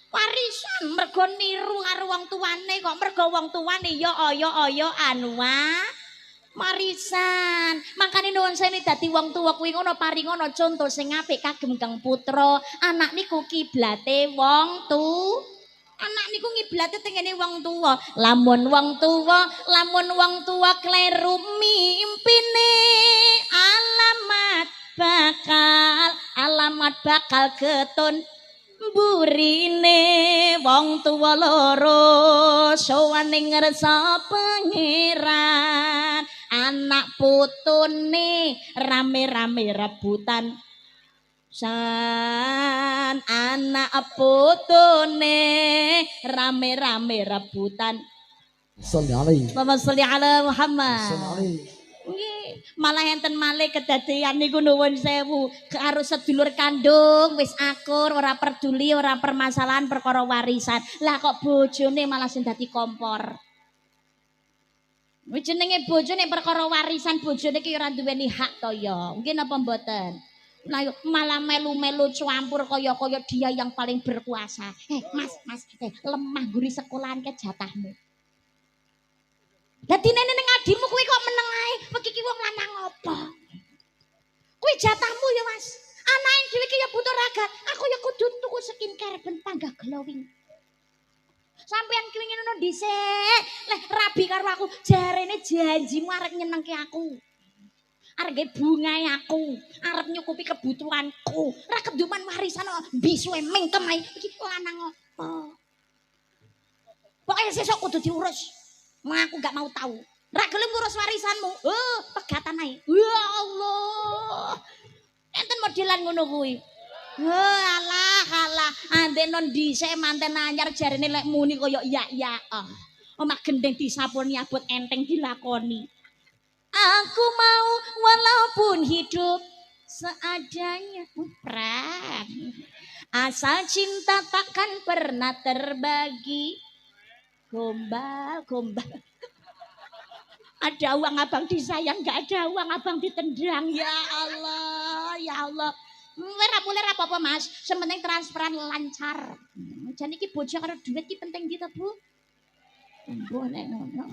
warisan mergo niru karo wong tuane kok mergo wong tuane ya oyo-oyoan warisan. Makane nuwun sene dadi wong tuwa kuwi ngono paringono contoh sing apik kagem Kang Putra. Anak niku kiblate wong anak niku ngiblate tengene wong tuwa. Lamun wong tuwa kleru mimpine alamat bakal keton burine wong tuwa loro sowane ngersa pangeran. Anak putune rame-rame rebutan san, anak putune rame-rame rebutan. Sholli ala Muhammad. Malah enten malih kedadian niku nuwun sewu karo sedulur kandung wis akur ora peduli ora permasalahan perkara warisan. Lah kok bojone malah sing dadi kompor. Wis jenenge bojone perkara warisan bojone ki ora duweni hak to ya. Nggih napa mboten? Nah, malah melu-melu campur kaya-kaya dia yang paling berkuasa. Mas, lemah guri sekolahan ke jatahmu. Dadi neneng adimu kuwi kok meneng ae, iki wong lanang apa? Kuwi jatahmu ya, Mas. Anake dhewe iki ya butuh ragat. Aku ya kudu tuku skincare ben panggah glowing. Sampeyan kuwi ngono dhisik. Leh rabi karo aku, jarene janjimu arep nyenengke aku. Arep bungae aku, arep nyukupi kebutuhanku. Ra keduman warisan bisuwe mingkem ae. Iki lanang apa? Pokoke sesuk kudu diurus. Aku gak mau tahu. Ra gelem ngurus warisanmu. Pegatan ae. Ya Allah. Enten modelan ngono kuwi. Alah. Anten non dhisik manten anyar jarene lek muni kaya ya. Omak gendeng disaponi abot enteng dilakoni. Aku mau walaupun hidup seadanya. Pran. Asal cinta takkan pernah terbagi. Gombal. Ada uang abang disayang, gak ada uang abang ditendang. Ya Allah. Mulai apa Mas? Sementing transferan lancar. Jadi ki bojo karo duit ki penting gitu Bu. Boleh ngono.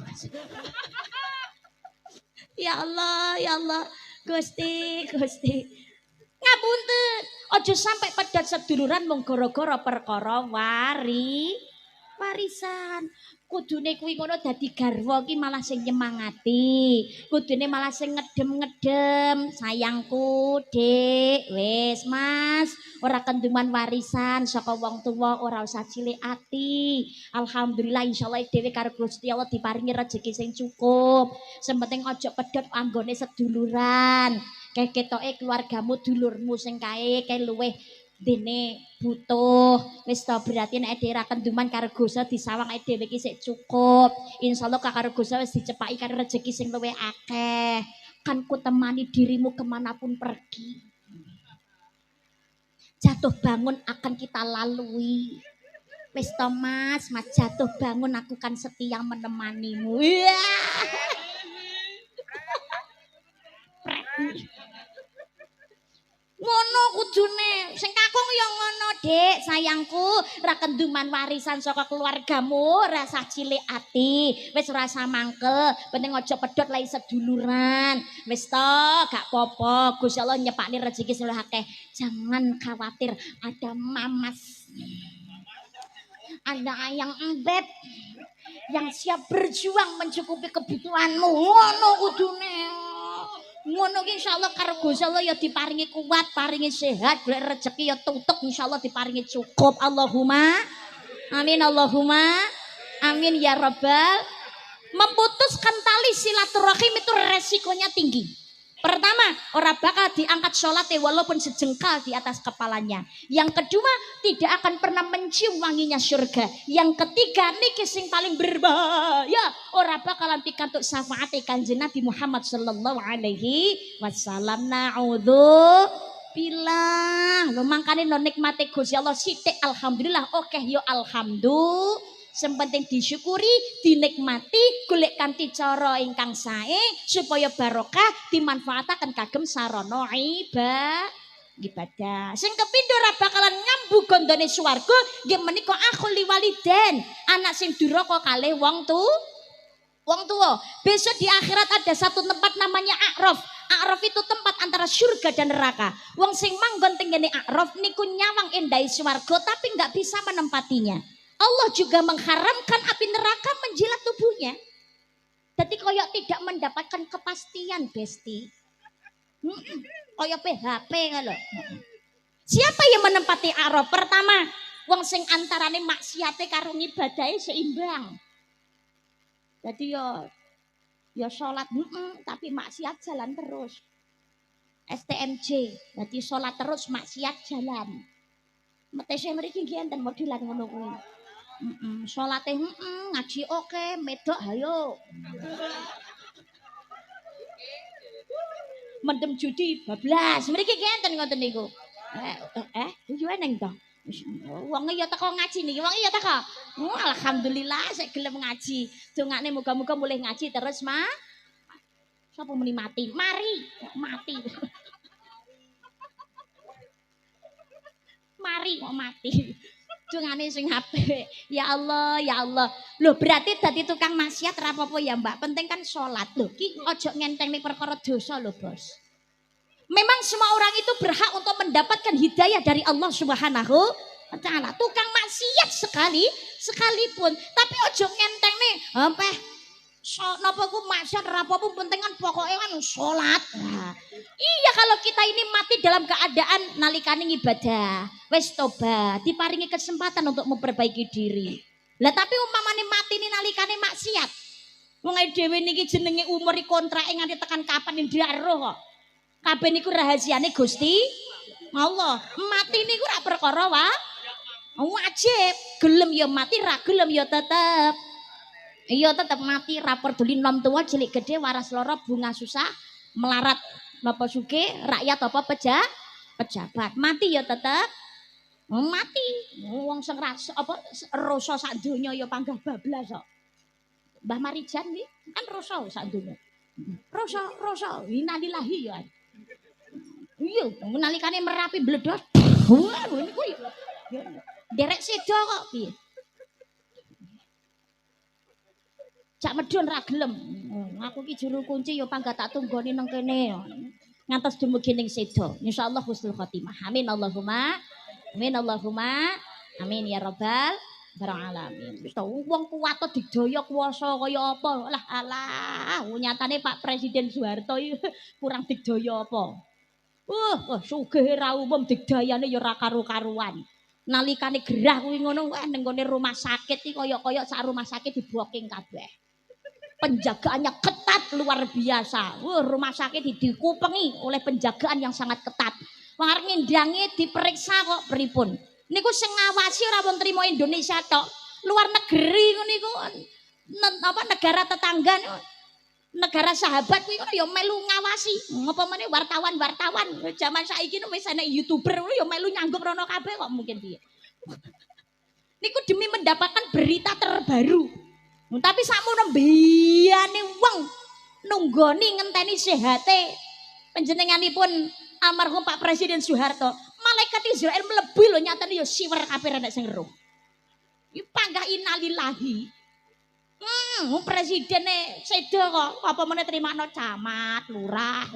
Ya Allah. Gusti. Ngapunten. Aja sampai pedat seduluran mung gara-gara perkara warisan. Kudune kuwi ngono dadi garwa ki malah sing nyemangati. Kudune malah sing ngedem-ngedem. Sayangku, Dik, wis Mas, ora kenduman warisan saka wong tuwa, ora usah cilik ati. Alhamdulillah insyaallah dhewe karo Gusti Allah diparingi rezeki sing cukup. Sementing aja pedhot anggone seduluran. akeh ketoke keluargamu dulurmu sing kae luweh dene butuh wis to berarti nek dhewe ra kenduman karo Gusti disawang dhewe iki sik cukup insyaallah karo Gusti wis dicepaki karo rezeki sing luwih akeh kan ku temani dirimu kemanapun pergi jatuh bangun akan kita lalui wis to mas jatuh bangun aku kan setia menemanimu ngono kudune sing kakung ya ngono Dek sayangku ra kenduman warisan saka keluargamu rasa cilik ati wis rasa mangkel penting aja pedhot lai seduluran wis to gak popo Gusti Allah nyepakne rezeki sing akeh jangan khawatir ada mamas ada ayang embet yang siap berjuang mencukupi kebutuhanmu ngono kudune ngono ki insyaallah karo Gusti Allah ya diparingi kuat, paringi sehat, golek rezeki ya tutuk insyaallah diparingi cukup. Allahumma amin Allahumma amin ya rabbal. Memutuskan tali silaturahim itu resikonya tinggi. Pertama, orang bakal diangkat sholatnya walaupun sejengkal di atas kepalanya. Yang kedua, tidak akan pernah mencium wanginya surga. Yang ketiga, niki sing paling berbahaya, orang bakalan pikantuk syafaat Kanjeng Nabi Muhammad sallallahu alaihi wasallam. Naudzu billah. Lo mangkane lo nikmati Gusti Allah sithik alhamdulillah, oke yo alhamdulillah. Sempenting disyukuri, dinikmati, golek kanthi cara ingkang sae supaya barokah dimanfaataken kagem sarana ibadah. Sing kepindho ra bakalan nyambu gondone swarga nggih menika akhul liwaliden, anak sing duraka kalih wong tua. Besok di akhirat ada satu tempat namanya A'raf. A'raf itu tempat antara surga dan neraka. Wong sing manggon tenggene A'raf niku nyawang endai swarga tapi nggak bisa menempatinya. Allah juga mengharamkan api neraka menjilat tubuhnya. Jadi koyok tidak mendapatkan kepastian, Besti. Koyok PHP kalau. Siapa yang menempati A'raf? Pertama, wong sing antarane maksiate karo ngibadahe seimbang. Jadi ya salat tapi maksiat jalan terus. STMJ, jadi salat terus maksiat jalan. Metese mriki nggih enten modelan ngono kuwi. Salate ngaji oke, medok hayo. Mendem judi bablas. Mriki nggih enten ngoten niku. Yo eneng to. Wong ya teko ngaji niki, wong ya teko. Alhamdulillah sik gelem ngaji. Dongane muga-muga mulih ngaji terus, Ma. Sapa muni mati? Mari, mati. Mari kok mati. Dungane sing apik. Ya Allah, ya Allah. Loh berarti dadi tukang maksiat ra apa-apa ya, Mbak. Penting kan salat. Loh ki aja ngentengni perkara dosa lho, Bos. Memang semua orang itu berhak untuk mendapatkan hidayah dari Allah Subhanahu wa taala. Tukang maksiat sekalipun, tapi aja ngentengni ampeh napa ku maksiat ra apa-apa penting kan pokoke kan salat. Nah, iya kalau kita ini mati dalam keadaan nalikane ibadah, wis tobat, diparingi kesempatan untuk memperbaiki diri. Lah tapi umpamane mati ini nalikane maksiat. Wong dhewe niki jenenge umur kontrake nganti tekan kapan ndak roh kok. Kabeh niku rahasiane Gusti Allah. Mati niku ora perkara wajib. Gelem ya mati, ra gelem ya tetep. Iya tetap mati ra peduli nom tua cilik gede waras loro bunga susah melarat napa sugih rakyat apa pejabat mati ya tetap mati wong sing apa rasa sak donya ya panggah bablas kok Mbah Marijan iki kan rasa sak donya rasa innalillahi ya iya menalikane Merapi bledos wah niku ya derek sedo kok piye Cak medun ra gelem. Aku ki juru kunci ya pangga tak tunggoni nang kene. Ngantos dumugi ning sedo. Insyaallah husnul khotimah. Amin Allahumma. Amin Allahumma. Amin ya rabbal alamin. Wis wong kuwat digdaya kuwasa kaya apa? Lah alah, nyatane Pak Presiden Soeharto kurang digdaya apa? Sugih ra umum digdayane ya ora karu-karuan. Nalikane gerah kuwi ngono ning rumah sakit iki kaya-kaya sak rumah sakit diboking kabeh. penjagaannya ketat luar biasa. Rumah sakit dikupengi oleh penjagaan yang sangat ketat. Wong arep ngindangi diperiksa kok pripun. Niku sing ngawasi ora wong trimo Indonesia tok. Luar negeri niku negara tetangga negara sahabat kuwi ya melu ngawasi. Apa meneh wartawan-wartawan zaman saiki wis ana YouTuber ya melu nyanggup rono kabeh kok mungkin piye. Niku demi mendapatkan berita terbaru. Tapi sakmono mbiyane wong nunggoni ngenteni sehate panjenenganipun almarhum Pak Presiden Soeharto. Malaikat Israel mlebu lho nyatane ya siwer kabeh nek sing eruh. Iki panggah innalillahi. Presidene sedo kok apa meneh trimakno camat, lurah.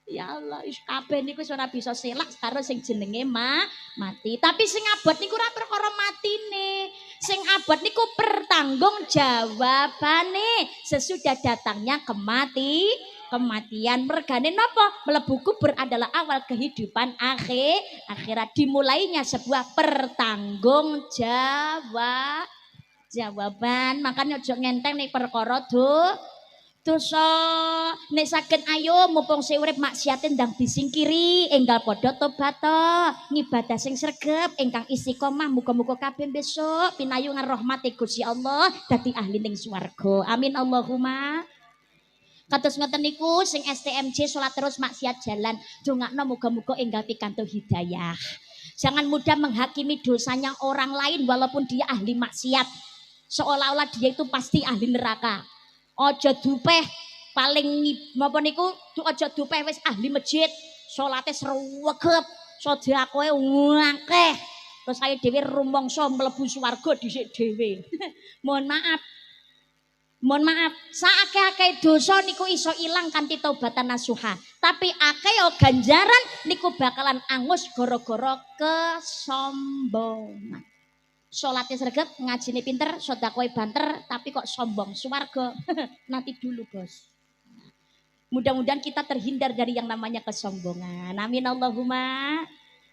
Ya Allah, kabeh niku wis ora bisa selak karo sing jenenge mati. Tapi sing abot niku ora perkara matine. Sing abot niku pertanggungjawabane sesudah datangnya kematian. Mergane napa? Mlebu kubur adalah awal kehidupan akhirat. Dimulainya sebuah jawaban. Makanya ojo ngenteng nek perkara dosa nek saged ayo mumpung sing urip maksiate ndang disingkiri enggal padha tobat ngibadah sing sregep ingkang istiqomah muga-muga kabeh besok pinayungan rahmati Gusti Allah dadi ahli ning swarga. Amin Allahumma. Kados ngoten niku sing STMJ salat terus maksiat jalan dongakno muga-muga enggal pikantuk hidayah. Jangan mudah menghakimi dosanya orang lain walaupun dia ahli maksiat seolah-olah dia itu pasti ahli neraka. Ojo dupeh paling napa niku ojo dupeh wis ahli masjid salate sregep sedekahe akeh terus saya dhewe rumangsa mlebu swarga dhisik dhewe. Mohon maaf saakeh-akeh dosa niku iso ilang kanthi taubatan nasuha tapi akeh ganjaran niku bakalan angus gara-gara kesombongan. Sholatnya sregep, ngajine pinter, sedekahnya banter, tapi kok sombong, swarga. Nanti dulu bos. Mudah-mudahan kita terhindar dari yang namanya kesombongan. Amin Allahumma.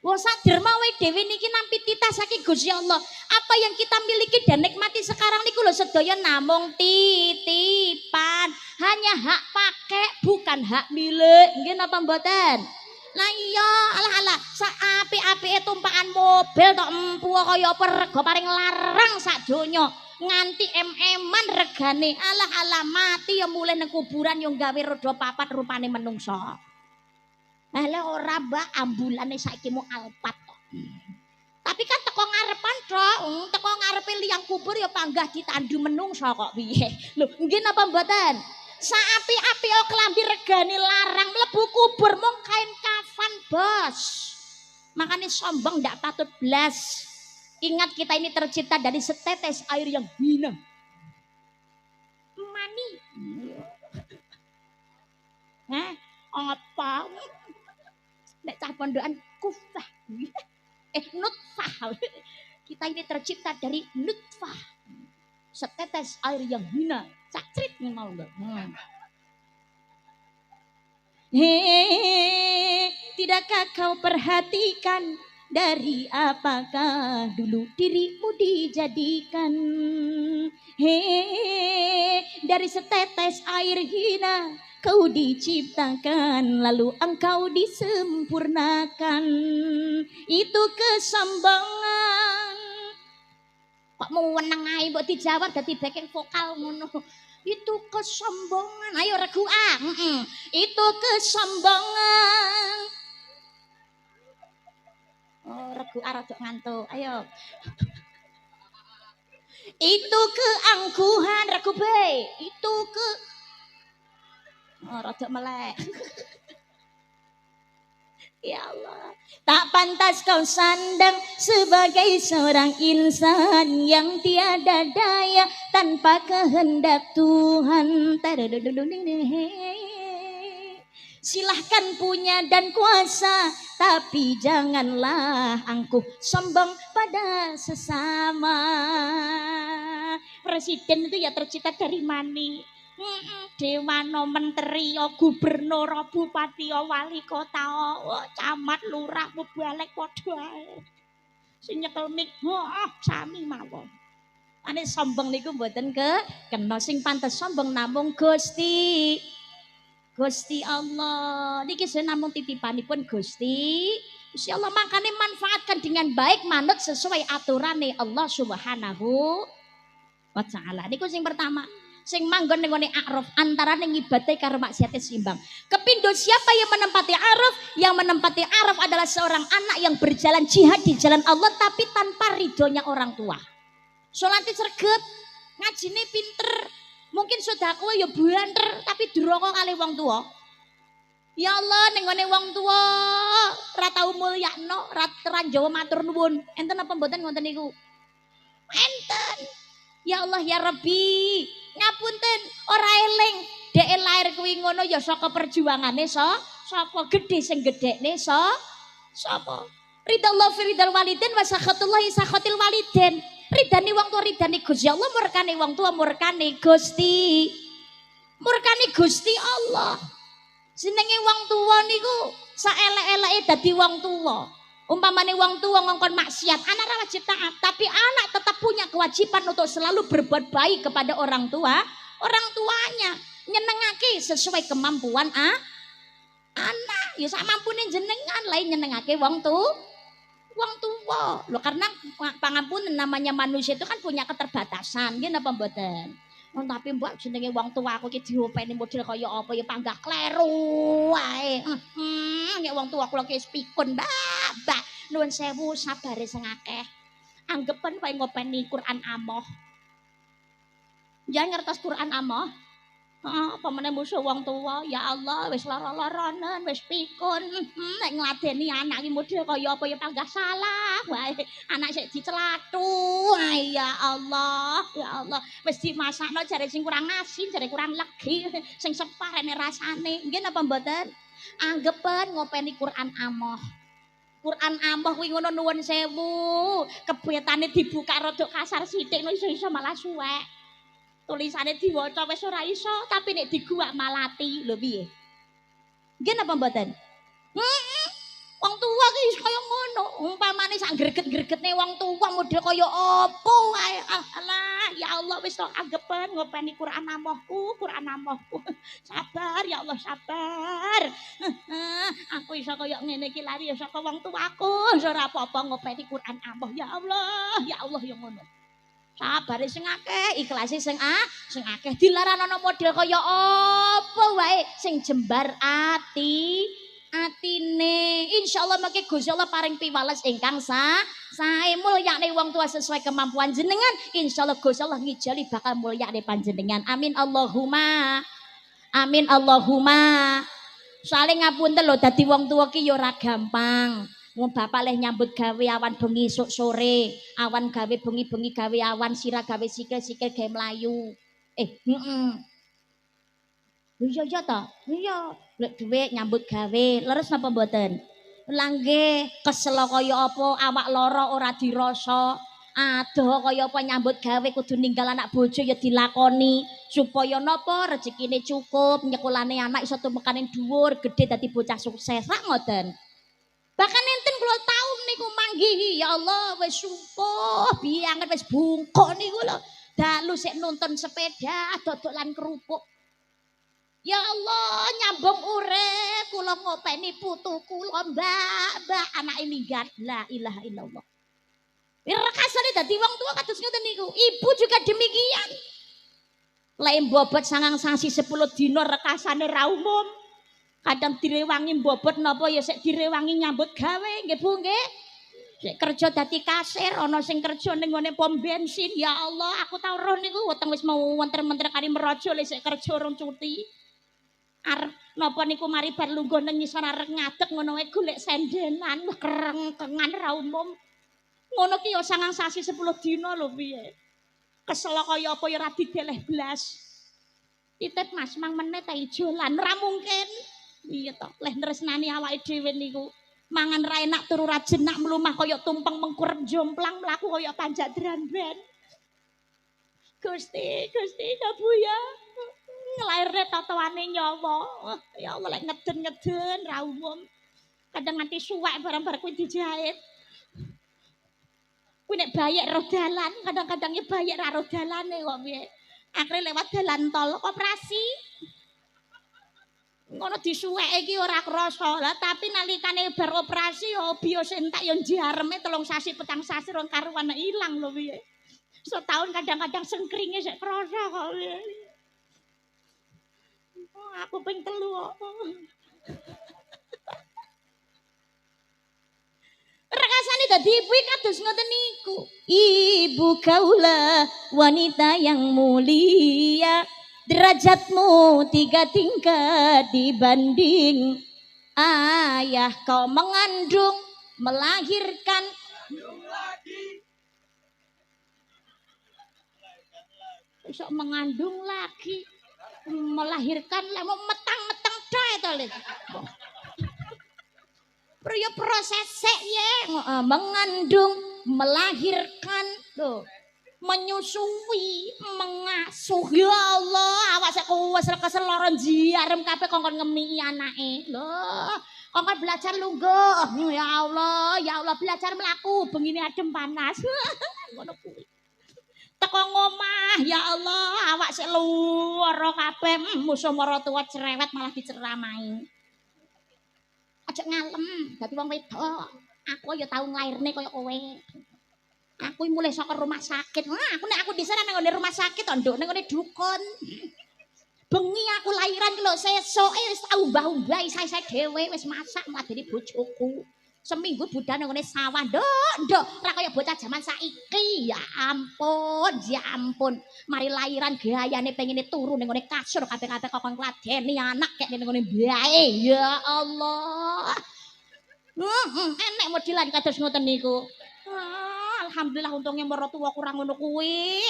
Wong sadar mawe dhewe niki nampi titah saking Gusti Allah. Apa yang kita miliki dan nikmati sekarang niku lho sedaya namung titipan. Hanya hak pakai, bukan hak milik. Nggih napa mboten? Lah iya, alah apik-apike tumpakan mobil tok empu kaya perga paring larang sak donya. Nganti em-eman regane. Alah mati ya mulih nang kuburan yo gawe roda papat rupane menungso. Lah ora mbak ambulane saiki mu Alphard kok. Tapi kan teko ngarepan tok, teko ngarepe liang kubur ya panggah ditandu menungso kok piye. Lho, nggih napa mboten? Saapi-api klambi regane larang mlebu kubur mung kain kafan bos. Makanya sombong ndak patut blas. Ingat kita ini tercipta dari setetes air yang hina. Mani. Apa? Nek cah pondokan kufah. Nutfah. Kita ini tercipta dari nutfah. Setetes air yang hina. Cakrit mau enggak? Tidakkah kau perhatikan dari apakah dulu dirimu dijadikan? Dari setetes air hina kau diciptakan lalu engkau disempurnakan. Itu kesombongan. Kok mau weneng ae mbok dijawab dadi backing vokal ngono. Itu kesombongan. Ayo regu A. Itu kesombongan. Oh, regu A rada ngantuk. Ayo. Itu keangkuhan regu B. Itu rada melek. Ya Allah, tak pantas kau sandang sebagai seorang insan yang tiada daya tanpa kehendak Tuhan. Silahkan punya dan kuasa, tapi janganlah angkuh sombong pada sesama. Presiden itu ya tercipta dari mani. Dewano menteri, gubernur, bupati, wali kota, camat, lurah, mubalek, padha ae. Sing nyekel mik sami mawon. Ane sombong niku mboten kena sing pantes sombong namung Gusti. Gusti Allah. Niki namung titipanipun Gusti. Gusti Allah makanya manfaatkan dengan baik manut sesuai aturan Allah Subhanahu wa taala. Niku sing pertama. Sing manggon ning ngene a'raf antarane ngibadate karo maksiate seimbang. Kepindo siapa yang menempati a'raf? Yang menempati a'raf adalah seorang anak yang berjalan jihad di jalan Allah tapi tanpa ridhonya orang tua. Salate sregep, ngajine pinter, mungkin sedekah ya banter tapi duraka kali wong tua. Ya Allah ning ngene wong tua ora tau mulyakno, ora Jawa matur nuwun. Enten apa mboten ngoten niku? Enten. Ya Allah ya Rabbi, ngapunten ora eling dek lair kuwi ngono ya saka perjuangane sapa gedhe sing gedhekne sapa? Ridallah fi ridal walidin wa sakhatullahi sakhatil walidin. Ridani wong tua ridani Gusti Allah, murkane wong tua murkane Gusti. Murkane Gusti Allah. Jenenge wong tua niku saelek-eleke dadi wong tua. Umpamane wong tua ngongkon maksiat, anak ora wajib taat, tapi anak tetap punya kewajiban untuk selalu berbuat baik kepada orang tua, orang tuanya, nyenengake sesuai kemampuan anak. Ya sak mampune jenengan lain nyenengake wong tua. Loh karena pangapunten namanya manusia itu kan punya keterbatasan, nggih napa mboten? Oh, tapi mbak jenenge wong tua aku iki diopeni model kaya apa ya panggah kleru wae. Nek wong tua kula ki pikun, Mbak. Nuwun sewu sabare sing akeh. Anggepen wae ngopeni Quran amoh. Jangan ngertos Quran amoh. Apa meneh musuh wong tua, ya Allah wis lara-laranen, wis pikun. Nek ngladeni anak iki model kaya apa ya panggah salah wae. Anak sik dicelathu. Ya Allah, ya Allah. Wis dimasakno jare sing kurang asin, jare kurang legi, sing separene rasane. Nggih napa mboten? Anggepen ngopeni Quran amoh. Quran amoh kuwi ngono nuwun sewu. Kebetane dibuka rada kasar sithik iso malah suwek. Tulisane diwaca wis ora iso, tapi nek diguwak malati lho piye? Nggih napa mboten? Wong tua ki kaya ngono. Umpamane sak greget-gregetne wong tua model kaya apa wae. Alah, ya Allah wis tok anggepen ngopeni Quran amohku, Quran amohku. Sabar ya Allah, sabar. Aku iso kaya ngene iki lari ya saka wong tuaku. Ora apa-apa ngopeni Quran amoh. Ya Allah ya ngono. Sabare sing akeh, ikhlase sing akeh. Dilaranono model kaya apa wae sing jembar atine. Insyaallah mangke Gusti Allah paring piwales ingkang sae mulyane wong tua sesuai kemampuan jenengan. Insyaallah Gusti Allah ngijali bakal mulyane panjenengan. Amin Allahumma. Amin Allahumma. Saling ngapunten lho dadi wong tua ki ya ora gampang. Wong bapak leh nyambut gawe awan bengi esuk sore, awan gawe bengi-bengi gawe awan, sirah gawe sikil-sikil gawe mlayu. Iya ta? Iya. Lek dhuwit nyambut gawe, leres napa mboten? Lah nggih, kesel kaya apa awak lara ora dirasa. Adoh kaya apa nyambut gawe kudu ninggal anak bojo ya dilakoni supaya napa rezekine cukup, nyekolane anak iso tumekaning dhuwur, gedhe dadi bocah sukses. Sak ngoten. Bahkan enten kula taun niku manggihi ya Allah wis sumpah bianget wis bungkuk niku lho. Dalu sik nonton sepeda dodolan kerupuk. Ya Allah nyambung urip kula ngopeni putu kula Mbak anake minggat la ilaha illallah. Rekasane dadi wong tua kados ngoten niku. Ibu juga demikian. Lek mbobot sangang sasi 10 dina rekasane ra umum. Kadang direwangi mbobot napa ya sik direwangi nyambut gawe nggih Bu nggih. Sik kerja dadi kasir ana sing kerja ning ngene pom bensin ya Allah aku tau roh niku weteng wis mau wenter-wenter kali meraja lek sik kerja urung cuti. Arep napa niku mari bar lungguh nang ngisor arek ngadeg ngono wae golek sendenan kereng-kengan ra umum. Ngono ki ya sangang sasi 10 dina lho piye. Kesel kaya apa ya ra dideleh blas. Titip Mas mang meneh ta ijolan ra mungkin. Iya toh, leh nresnani awake dhewe niku. Mangan ra enak turu ra jenak mlumah kaya tumpeng mengkurep jomplang mlaku kaya panjat dranben. Gusti ya Bu ya. Nglairne tatoane nyawa. Ya Allah lek ngeden-ngeden ra umum. Kadang nganti suwek barang-barang kuwi dijahit. Kuwi nek bayek ro dalan, kadang-kadang ya bayek ra ro dalane kok piye. Akhire lewat dalan tol operasi. Ngono disuweke iki ora krasa. Lah tapi nalikane bar operasi ya bios entek ya jareme 3 sasi 4 sasi rong karuan ilang lho piye. Setahun kadang-kadang sengkringe sik krasa kok piye. Oh, aku ping 3 kok. Rekasane dadi ibu kados ngoten niku. Ibu kaulah wanita yang mulia, derajatmu 3 tingkat dibanding ayah. Kau mengandung, melahirkan, besok mengandung lagi, melahirkan, mau metang-metang doy to le. Pria proses ya mengandung, melahirkan, tuh, menyusui, mengasuh. Ya Allah, awak sak kuwes keseloron jiarem kabeh kongkon ngemi anake. Loh, kongkon belajar lungguh. Ya Allah belajar mlaku bengine adem panas. Ngono kuwi. Teko ngomah, ya Allah, awak sik luwara kabeh, musuh maratuwa cerewet malah diceramahi. Aja ngalem dadi wong wedok. Aku ya tau nglairne kaya kowe. Aku mulai saka rumah sakit. Aku nek aku dhisik nang rumah sakit to, nduk ning ngene dukun. Bengi aku lairan ki lho sesoke wis tau mbah-mbah isae dhewe wis masak madeni bojoku. Seminggu budal nang ngene sawah, nduk, ora kaya bocah jaman saiki. Ya ampun. Mari lairan gayane pengine turu ning ngene kasur kabeh-kabeh kokon kladeni anak kek ning ngene bae. Ya Allah. Enek modelan kados ngoten niku. Alhamdulillah untungnya mertua kurang ngono kuwi.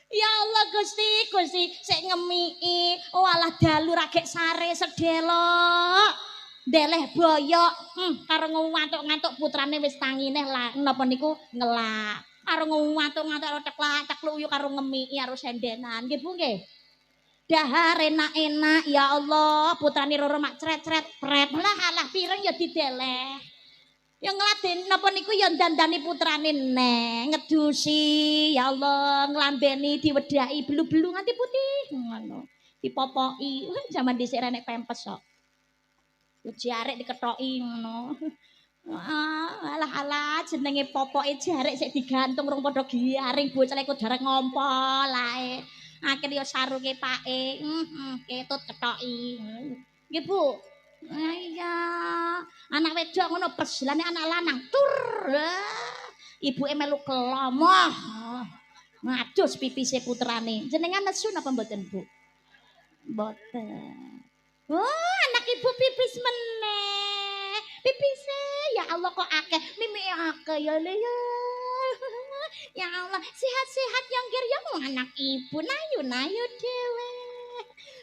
Ya Allah Gusti, sik ngemiki. Oh alah dalu ra gek sare sedelok. Deleh boyok, karo ngantuk-ngantuk putrane wis tangine lah napa niku ngelak. Karo ngantuk-ngantuk ceklak-cekluk karo ngemiki karo sendenan. Nggih Bu nggih. Dahar enak-enak ya Allah, putrane roro mak cret-cret pret. Lah alah pireng ya dideleh. Yang ngeladen napa niku ya dandani putrane neng ngedusi ya Allah nglambeni diwedhaki belu-belu nganti putih ngono dipopoki zaman dhisik renek pempes kok jarek diketoki ngono alah jenenge popoke jarek sik digantung rong padha giaring bocah iku derek ngompo lae akhir ya sarunge pake ketut ketoki nggih Bu. Iya, anak wedok ngono perselane anak lanang tur. Ibuke melu kelomoh. Ngadus pipise putrane. Jenengan nesu napa mboten, Bu? Mboten. Oh, anak ibu pipis meneh. Pipise ya Allah kok akeh. Mimike akeh ya le ya. Ya Allah, sehat-sehat yang ya anak ibu nayu dhewe.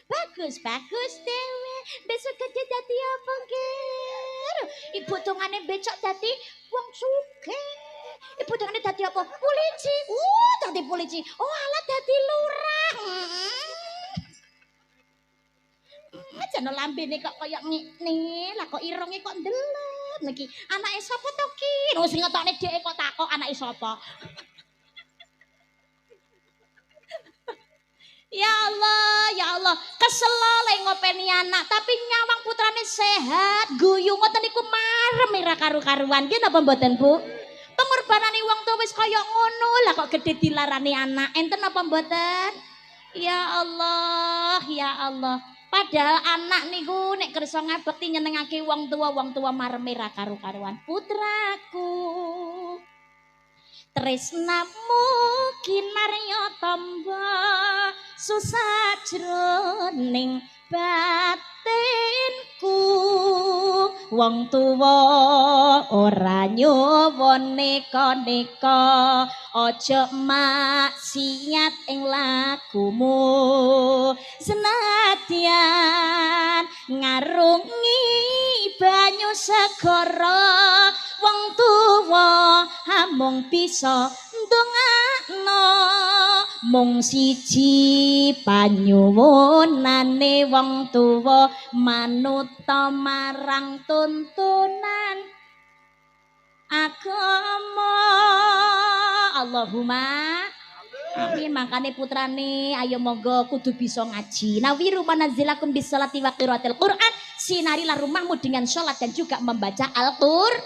Bagus dewe. Besok gede dadi apa ger? Ibu tungane becok dadi wong sugih. Ibu tungane dadi apa? Polisi. Dadi polisi. Oh alah dadi lurah. Aja no lambene kok kaya ngene. Lah kok irunge kok ndelep niki. Anake sapa to ki? Wis ngetokne dhek kok takok anake sapa. Ya Allah, kesel le ngopeni anak, tapi nyawang putrane sehat, guyu ngoten niku marem ora karu-karuan. Nggih napa mboten, Bu? Pengorbanane wong tuwa wis kaya ngono, lah kok gedhe dilarani anak. Enten napa mboten? Ya Allah. Padahal anak niku nek kersa ngabekti nyenengake wong tua marem ora karu-karuan. Putraku tresnamu kinarya tamba susah jroning batinku wong tuwa ora nyuwun neka-neka aja maksiat ing lakumu senadyan ngarungi banyu segara wong tuwa amung bisa ndongakno mung siji panyuwunane wong tuwa manut marang tuntunan Allahumma amin. Makane putrane ayo monggo kudu bisa ngaji. Nawiru manazilakum bisolati wa qiraatil Quran. Sinarilah rumahmu dengan sholat dan juga membaca Al-Quran.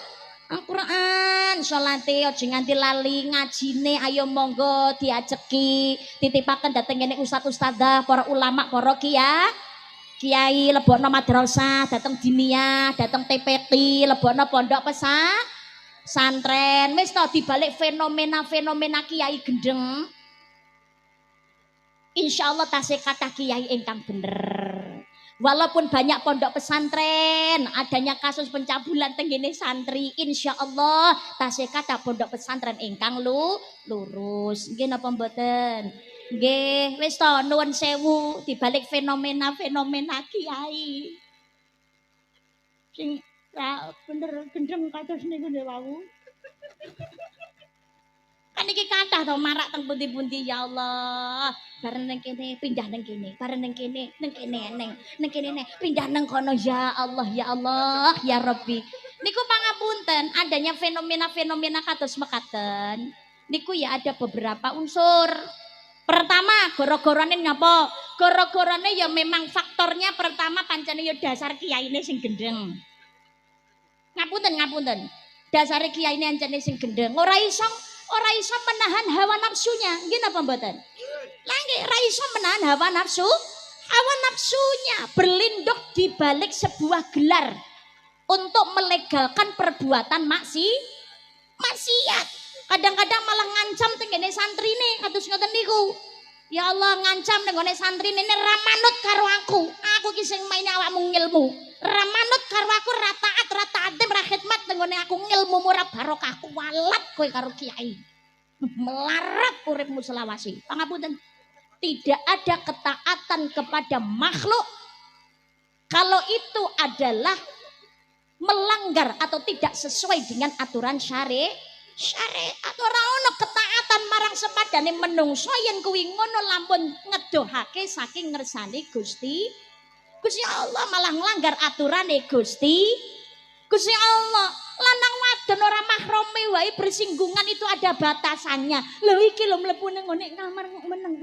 Sholate aja nganti lali, ngajine ayo monggo diajeki titipaken dhateng kene ustaz-ustadzah, para ulama, para kiai lebokno madrasah, dateng diniyah, dateng TPT, lebokno pondok pesantren. Wis to dibalik fenomena-fenomena kiai gendeng. Insyaallah tasih kathah kiai ingkang bener. Walaupun banyak pondok pesantren, adanya kasus pencabulan tenggene santri, insyaallah tasih kathah pondok pesantren ingkang lurus. Nggih napa mboten? Nggih, wis to nuwun sewu dibalik fenomena-fenomena kiai. Sing bener gendeng kados niku wau. Kan iki kathah to marak teng pundi-pundi ya Allah. Bareng nang kene pindah nang kene, bareng nang kene nang kene pindah nang kono ya Allah ya Rabbi. Niku pangapunten adanya fenomena-fenomena kados mekaten. Niku ya ada beberapa unsur. Pertama, goro-gorone nyapa? Goro-gorone ya memang faktornya pertama pancene ya dasar kiyaine sing gendeng. Ngapunten. Dasar kiyaine ancene sing gendeng. Ora iso menahan hawa nafsunya. Nggih napa mboten? Lah nggih ora iso menahan hawa nafsunya berlindung di balik sebuah gelar untuk melegalkan perbuatan maksiat. Kadang-kadang malah ngancam tenggene santrine kados ngoten niku. Ya Allah ngancam tenggene santrine ini ra manut karo aku. Aku ki sing maine awakmu ngilmu. Ra manut karo aku ra taat ra khidmat tenggene aku ngilmu ora barokah kualat kowe karo kiai. Melarat uripmu selawasi. Pangapunten. Tidak ada ketaatan kepada makhluk kalau itu adalah melanggar atau tidak sesuai dengan aturan syariat. Ora ono ketaatan marang sepadane menungso yen kuwi ngono lampun ngedohake saking ngersani Gusti Allah malah nglanggar aturane Gusti Allah. Lanang wadon ora mahrome wae bersinggungan itu ada batasannya. Lho iki lho mlebu nang ngene kamar kok meneng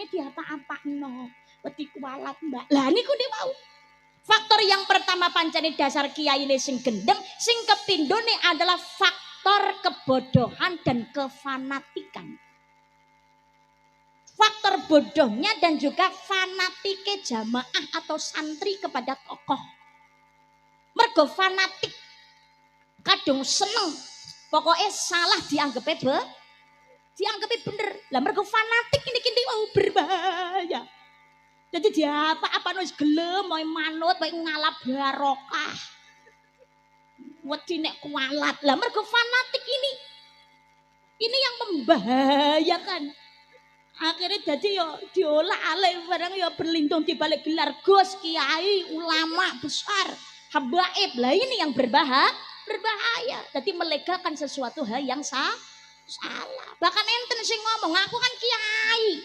diapa-apakno. Wedi kualat, Mbak. Lah niku wau. Faktor yang pertama pancene dasar kiyaine sing gendeng, sing kepindhone adalah faktor kebodohan dan kefanatikan. Faktor bodohnya dan juga fanatike jamaah atau santri kepada tokoh. Mergo fanatik kadung seneng pokoknya salah dianggepe bener. Lah mergo fanatik ini mau berbahaya. Jadi dia apa wis gelem mau manut mau ngalap barokah. Wedi nek kualat. Lah mergo fanatik ini yang membahayakan. Akhirnya jadi yo diolah alih barang yo berlindung di balik gelar Gus, kiai, ulama besar, habaib. Lah ini yang berbahaya. Jadi melegalkan sesuatu hal yang salah. Bahkan enten sing ngomong, aku kan kiai.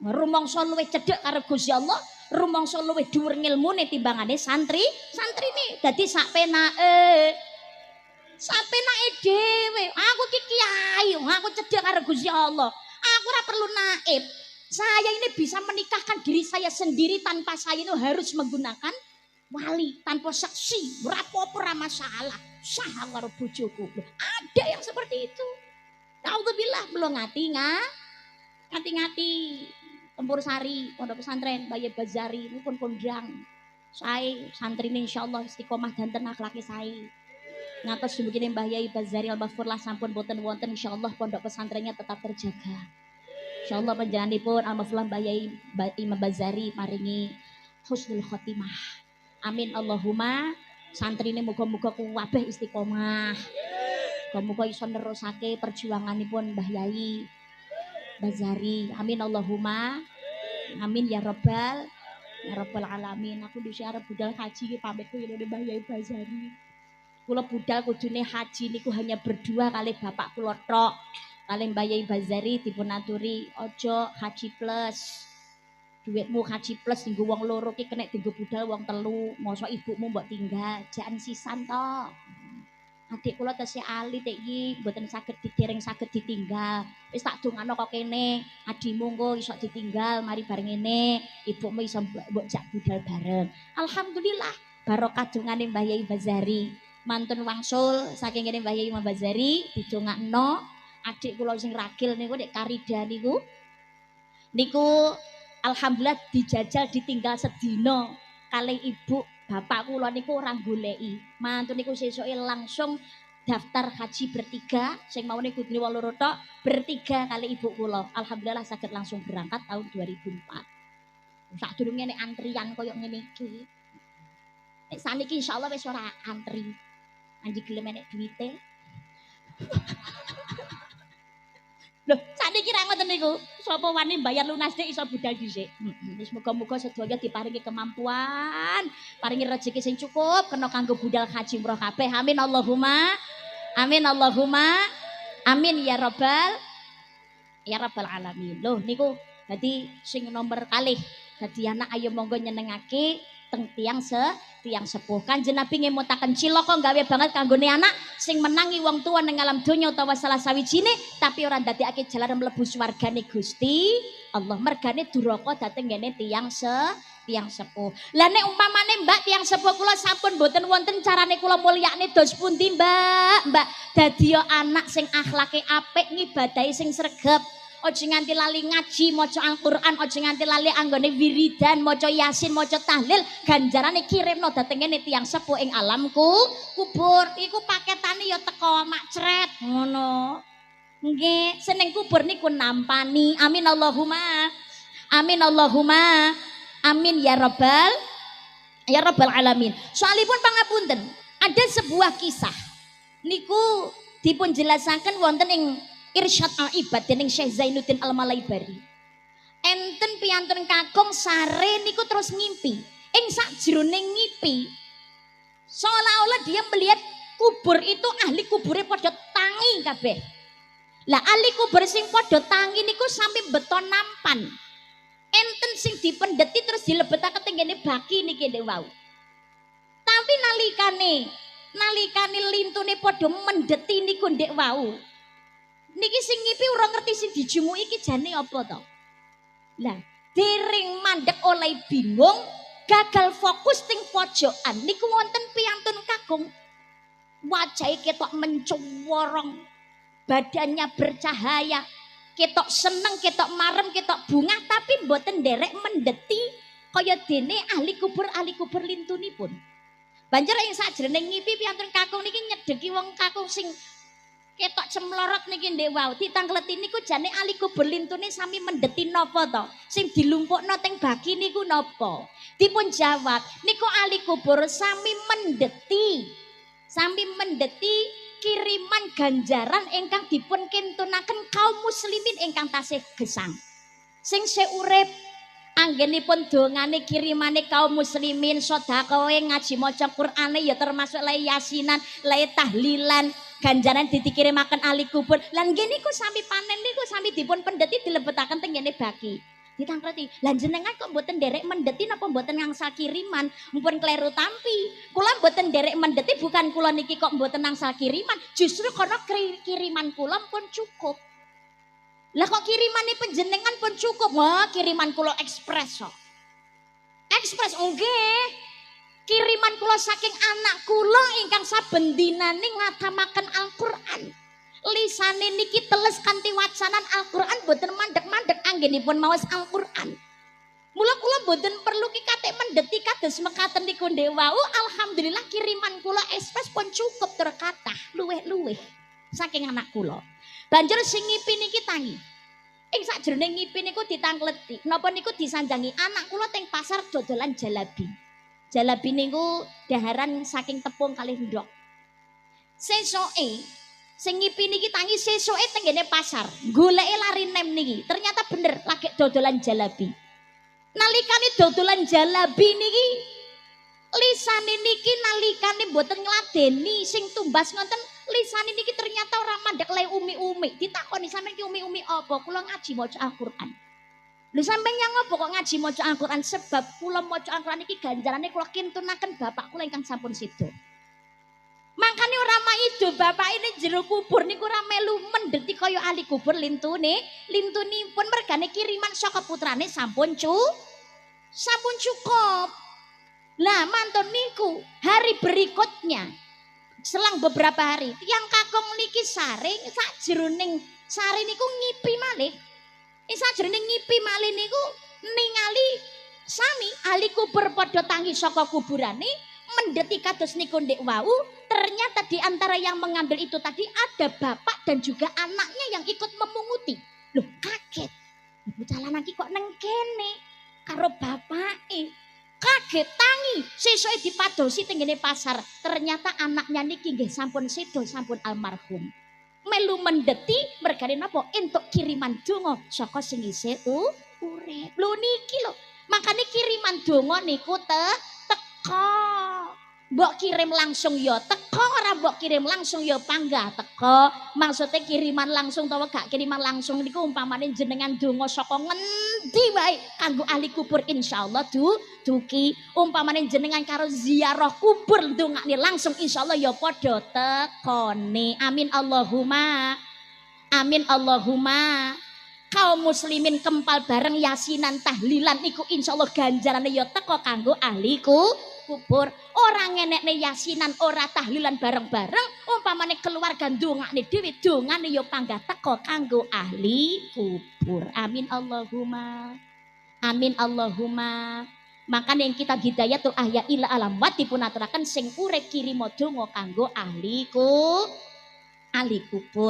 Rumangsa luwih cedhek karo Gusti Allah, rumangsa luwih dhuwur ngilmune timbangane santrine. Dadi sak penake dhewe. Aku ki kiai, aku cedhek karo Gusti Allah. Aku ora perlu naib. Saya ini bisa menikahkan diri saya sendiri tanpa saya itu harus menggunakan wali, tanpa saksi, ora masalah. Sah karo bojoku. Ada yang seperti itu. Naudzubillah belum ngati. Tempur Sari, Pondok Pesantren Baye Bazari ini pun kondang. Saya santrine insyaallah istiqomah danten akhlake saya. Ngatos begini Mbah Yai Bazari Al-Mafurlah sampun boten wonten insyaallah pondok pesantrennya tetap terjaga. Insyaallah panjenenganipun Al-Mafurlah Mbah Yai Imam Bazari maringi husnul khotimah. Amin Allahumma. Santrine muga-muga kuwabeh istiqomah. Muga-muga iso nerusake perjuanganipun Mbah Yai Bazari. Amin Allahumma. Amin ya rabbal alamin. Aku dhisik arep budal haji pamitku yen Mbah Yai Bazari. Kula budal kudune haji niku hanya berdua kali bapak kula tok. Kali Mbah Yai Bazari dipun aturi aja haji plus. Duitmu haji plus dinggo wong loro ki kena dinggo budal wong telu. Mosok ibumu mbok tinggal, jan sisan tok. Adik kula tesih ali tek iki mboten saged didereng saged ditinggal. Wis tak dongano kok kene, adimu engko iso ditinggal mari bareng ngene, ibumu iso mbok jak budal bareng. Alhamdulillah barokah dongane Mbah Yai Bazari. Mantun wangsul saking kene Mbah Yai Bazari didongakno adik kula sing ragil niku nek Karida niku alhamdulillah dijajal ditinggal sedina kalih ibu bapak kula niku ora goleki. Mantun niku sesuke langsung daftar haji bertiga sing mau niku kudune 8 tok bertiga kali ibu kula. Alhamdulillah saged langsung berangkat tahun 2004. Sadurunge nek antrian koyo ngene iki. Nek saniki insyaallah wis ora antri. Anji gelem enek duwite. Loh, sakniki ra ngoten niku. Sapa wani bayar lunas dik iso budal dhisik. Wis muga-muga sedaya diparingi kemampuan, paringi rezeki sing cukup kena kanggo budal haji umroh kabeh. Amin Allahumma. Amin Allahumma. Amin ya rabbal alamin. Loh niku dadi sing nomor kalih. Dadi anak ayo monggo nyenengake teng tiang sepuh. Kanjeng Nabi ngemutaken cilaka gawe banget kanggone anak sing menangi wong tua ning alam donya utawa salah sawijine tapi ora ndadekake jalan mlebu swargane Gusti Allah. Mergane duraka dhateng ngene tiang sepuh. Lah nek umpamane Mbak tiang sepuh kula sampun boten wonten carane kula mulyakne dos pundi Mbak? Mbak dadi anak sing akhlake apik ngibadahi sing sregep. Ojo nganti lali ngaji, maca Al-Qur'an, ojo nganti lali anggone wiridan, maca Yasin, maca tahlil, ganjarane kirimno dhateng ngene tiyang sepuh ing alamku kubur. Iku paketane ya teko macret ngono. Nggih, seneng kubur niku nampani. Amin Allahumma. Amin Allahumma. Amin ya rabbal alamin. Soalipun pangapunten, ada sebuah kisah niku dipun jelasaken wonten ing Irsyad Al-Ibad dening Syekh Zainuddin Al-Malaibari. Enten piyantun kakung sare niku terus ngimpi. Ing sakjroning ngimpi seolah-olah dia melihat kubur itu ahli kuburnya padha tangi kabeh. Lah ahli kubur sing padha tangi niku sami beton nampan. Enten sing dipendeti terus dilebetake tenggene baki niki ndek wau. Tapi nalikane lintune padha mendeti niku ndek wau. Niki sing ngipi ora ngerti sing dijumuki iki jane apa to. Lah, dereng mandek oleh bingung, gagal fokus ting pojokan. Niku wonten piyantun kakung. Wajahe ketok mencorong, badannya bercahaya, ketok seneng, ketok marem, ketok bunga tapi mboten nderek mendeti kaya dene ahli kubur lintunipun. Banjur ing sajroning ngipi piyantun kakung niki nyedeki wong kakung sing ketok cemlorot niki ndek wau ditangkleti niku jane ahli kubur lintune sami mendeti napa to sing dilumpukno teng baki niku napa dipun jawab niku ahli kubur sami mendeti kiriman ganjaran ingkang dipun kintunaken kaum muslimin ingkang tasih gesang sing seurip anggenipun dongane kirimane kaum muslimin sedekahe ngaji maca Qur'ane ya termasuk le yasinan le tahlilan ganjaran dikirimaken ahli kubur lan nggih niku sami panen niku sami dipun pendeti dilebetaken teng ngene baki ditangkleti lan jenengan kok mboten nderek mendeti napa mboten ngangsal kiriman mumpun kleru tampi kula mboten nderek mendeti bukan kula niki kok mboten ngangsal kiriman justru karena kiriman kula pun cukup lah kok kirimane panjenengan pun cukup wah kiriman kula ekspres kok ekspres nggih kiriman kula saking anak kula ingkang saben dinane ngatamaken Al-Qur'an. Lisane niki teles kanthi wacanan Al-Qur'an boten mandek-mandek anggenipun maos Al-Qur'an. Mula kula boten perlu ki katik mendeti kados mekaten niku ndek wau. Alhamdulillah kiriman kula ekspres pun cukup terkathah luweh-luweh saking anak kula. Banjur sing ngipi niki tangi. Ing sakjroning ngipi niku ditangkleti. Napa niku disanjangi anak kula teng pasar dodolan jalabi. Jalabi niku daharan saking tepung kalih ndok. Sesoke sing ngipi niki tangi sesoke tenggene pasar, goleke lari nem niki. Ternyata bener lagi dodolan jalabi. Nalikane dodolan jalabi niki lisane niki nalikane mboten ngladeni sing tumbas ngoten lisane niki ternyata ora mandek le umi-umi. Ditakoni sampeyan ki umi-umi apa? Kula ngaji maca Al-Qur'an. Lho sampeyan nyang apa kok ngaji maca Al-Qur'an sebab kula maca Al-Qur'an iki ganjarane kula kintunaken bapak kula ingkang sampun sedo. Mangkane ora mak do bapak ini jero kubur niku ora melu mendeti kaya ahli kubur lintunipun mergane kiriman saka putrane sampun cukup. Lah mantun niku hari berikutnya selang beberapa hari yang kakung niki saring sakjroning sare niku ngipi malih. Sakjroning ngipi malih niku ningali sami ahli kubur padha tangi saka kuburane mendeti kados niku ndek wau. Ternyata di antara yang mengambil itu tadi ada bapak dan juga anaknya yang ikut memunguti. Loh kaget. Bocah lanang iki kok neng kene karo bapake. Kaget tangi sesuai dipadosi tenggene pasar. Ternyata anaknya niki nggih sampun sedo sampun almarhum. Melu mendeti mergane napa entuk kiriman donga saka sing isih urip. Lho niki lho. Makane kiriman donga niku teko. Mbok kirim langsung ya teko, ora mbok kirim langsung ya panggah teko. Maksudnya kiriman langsung utawa gak kiriman langsung niku umpamane jenengan donga saka ngendi wae kanggo ahli kubur insyaallah duki. Umpamane jenengan karo ziarah kubur ndongakne langsung insyaallah ya padha tekone. Amin Allahumma. Amin Allahumma. Kaum muslimin kempal bareng yasinan tahlilan iku insyaallah ganjarane ya teko kanggo ahli kubur. Orang ngenekne yasinan ora tahlilan bareng-bareng umpamane keluarga ndongakne dhewe dongane ya panggah teko kanggo ahli kubur. Amin Allahumma. Amin Allahumma. Makanya yang kita hidayatul ahya ila alam wat dipun aturaken sing urip kirima donga kanggo ahli kubur.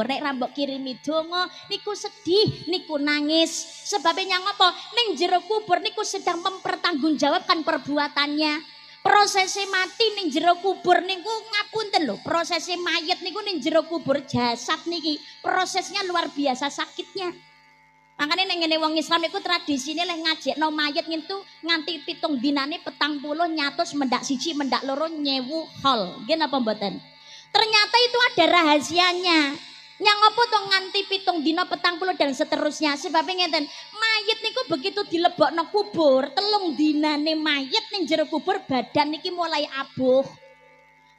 Nek ra mbok kirimi donga niku sedih, niku nangis. Sebabnya ngapa? Ning jero kubur niku sedang mempertanggungjawabkan perbuatannya. Prosesnya mati ning jero kubur niku ngapunten lho, prosesnya mayat niku ning jero kubur jasad niki prosesnya luar biasa sakitnya. Makanya ning ngene wong Islam iku tradisine leh ngajekno mayat ngintu nganti 7 dinane 40 nyatus mendak siji mendak loro nyewu hol. Nggih napa mboten? Ternyata itu ada rahasianya. Yang apa to nganti 7 dina 40 dan seterusnya. Sebabnya ngeten, mayit niku begitu dilebokno kubur, 3 dinane mayit ning jero kubur badan niki mulai abuh.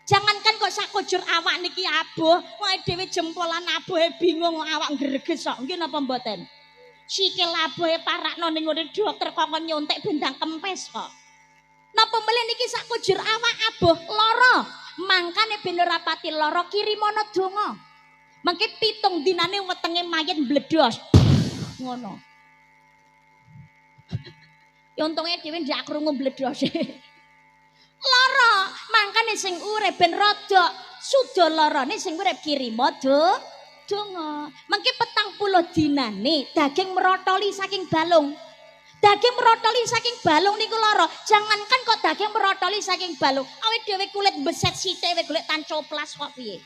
Jangankan kok sakujur awak niki abuh, wae dhewe jempolan abuhe bingung awak greges kok. Nggih napa mboten? Sikil abuhe parakno ning ngene dokter kok nyontek bendang kempes kok. Napa meneh niki sakujur awak abuh lara. Mangkane ben ora pati lara kirimono donga. Mangke 7 dinane wetenge mayit mbledos. Ngono. Ya untunge dhewe ndak krungu mbledos. Lara, mangkane sing urip ben rada suda larane sing urip kirima donga. Mangke 40 dinane daging merotoli saking balung. Daging merotoli saking balung niku lara. Jangankan kok daging merotoli saking balung, awake dhewe kulit beset sithik wae golek tancoplas kok piye.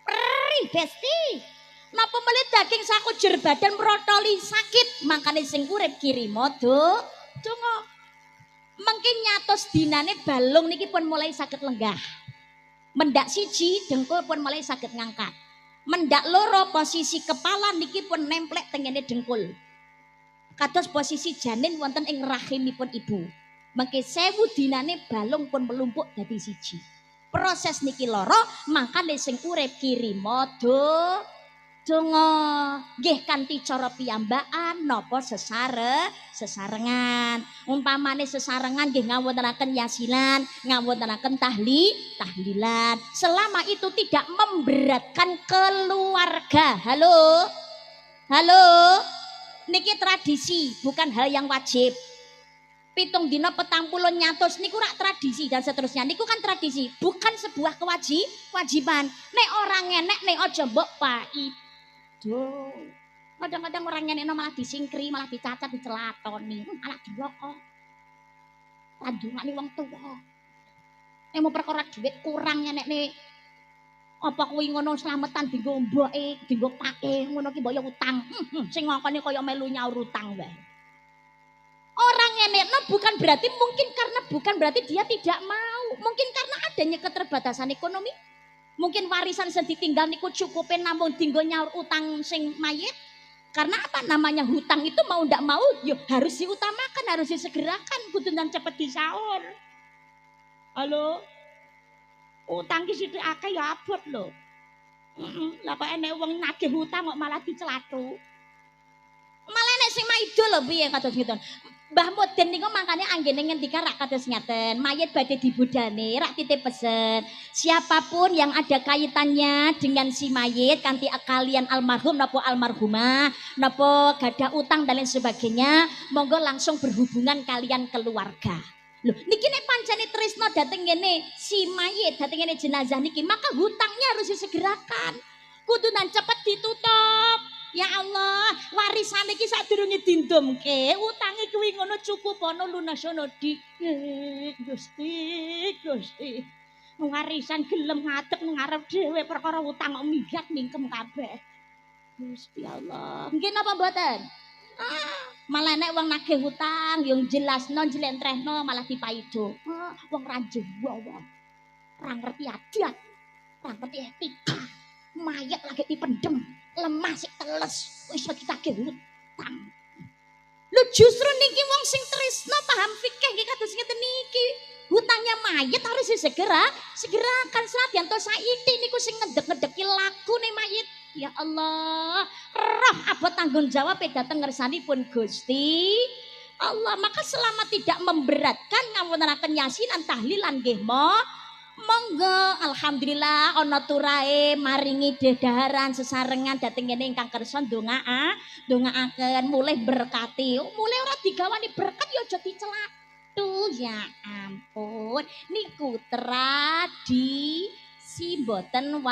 Perih besti. Napa melih daging sakujur badan merotoli sakit, makane sing urip kirima donga. Mengke nyatos dinane balung niki pun mulai sakit lenggah. Mendak siji dengkul pun mulai sakit ngangkat. Mendak loro posisi kepala niki pun nemplek tengene dengkul. Kados posisi janin wonten ing rahimipun ibu. Mengke 1000 dinane balung pun melumpuk dadi siji. Proses niki loro makane sing urip kirima donga. Nggih kanthi cara piyambakan napa sesarengan. Umpamane sesarengan nggih ngawontenaken yasinan, ngawontenaken tahlilan. Selama itu tidak memberatkan keluarga. Halo. Niki tradisi, bukan hal yang wajib. 7 dina 40 nyatos niku rak tradisi dan seterusnya. Niku kan tradisi, bukan sebuah kewajiban. Nek orang enek nek aja mbok paido. Kadang-kadang orang enek malah disingkri, malah dicacat, dicelatoni. Malah diloko. Tandungane wong tuwa. Nek mau perkara dhuwit kurang enek nek apa kuwi ngono slametan dienggo mboke, dienggo pake ngono ki mbok ya utang. Sing ngongkone kaya melu nyaur utang wae. Orang ngenekno bukan berarti dia tidak mau. Mungkin karena adanya keterbatasan ekonomi. Mungkin warisan sing ditinggal niku cukupin namung dienggo nyaur utang sing mayit. Karena apa namanya hutang itu mau ndak mau ya harus diutamakan, harus disegerakan, kudu nang cepet disaur. Halo. Utang ki sithik akeh ya abot lho. Lah kok enek wong nagih hutang kok malah dicelathuk. Malah enek sing maido lho piye kados ngeten. Mbah Mudin niku makanya anggene ngendika rak kados ngeten, mayit badhe dibudani, rak titip pesen. Siapapun yang ada kaitannya dengan si mayit kanthi kalian almarhum napa almarhumah, napa gadah utang dan lain sebagainya, monggo langsung berhubungan kalian keluarga. Loh, niki nek pancene tresno dateng ngene si mayit, dateng ngene jenazah niki, maka hutangnya harus disegerakan. Kudunan cepet ditutup. Ya Allah, warisan iki sadurunge dindumke, utange kuwi ngono cukup ana lunasono di. Gusti, Gusti. Warisan gelem ngadeg ngarep dhewe perkara utang kok minggat mingkem kabeh. Gusti Allah. Nggih napa mboten? Malah nek wong nagih hutang yang jelasno njlentrehno malah dipaido. Wong ra jewo wong. Ora ngerti adat, ora ngerti etika. Mayat lagi dipendem, lemah sik teles, wis ditagih hutang. Lho justru niki wong sing tresno paham fikih nggih kados ngeten niki. Hutangnya mayat harus segerakan senadyan to saiki niku sing ngedek-ngedeki lakune mayit. Ya Allah, roh abot tanggung jawab dateng ngersanipun Gusti Allah. Maka selama tidak memberatkan ngawontenaken yasinan tahlilan nggih monggo alhamdulillah ana turahe maringi dedaharan sesarengan dhateng kene ingkang kersa ndongaaken mulih berkati. Mulih ora digawani berkat ya aja dicelak. Ya ampun niku tradisi mboten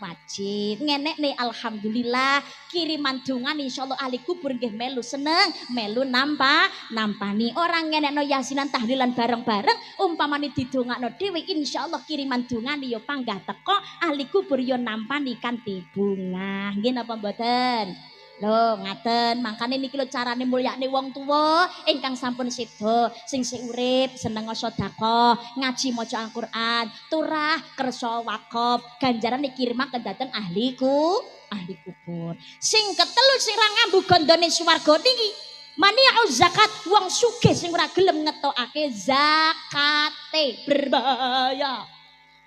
wajib ngenek nih alhamdulillah kiriman dungan insyaallah ahli kubur nggih melu seneng melu nampani orang ngenekno yasinan tahlilan bareng-bareng umpamane didongakno dhewe insyaallah kiriman dungan yo panggah teko ahli kubur yo nampani kanthi bunga nggih napa mboten. Lho ngaten makane niki lho carane mulyakne wong tuwa ingkang sampun sedo sing urip seneng sedekah ngaji maca Al-Qur'an turah kersa wakaf ganjarane kirimaken dhateng ahli kubur. Sing ketelu sing ra ngambu gandane swarga niki mani'u zakat wong sugih sing ora gelem ngetokake zakate berbahaya.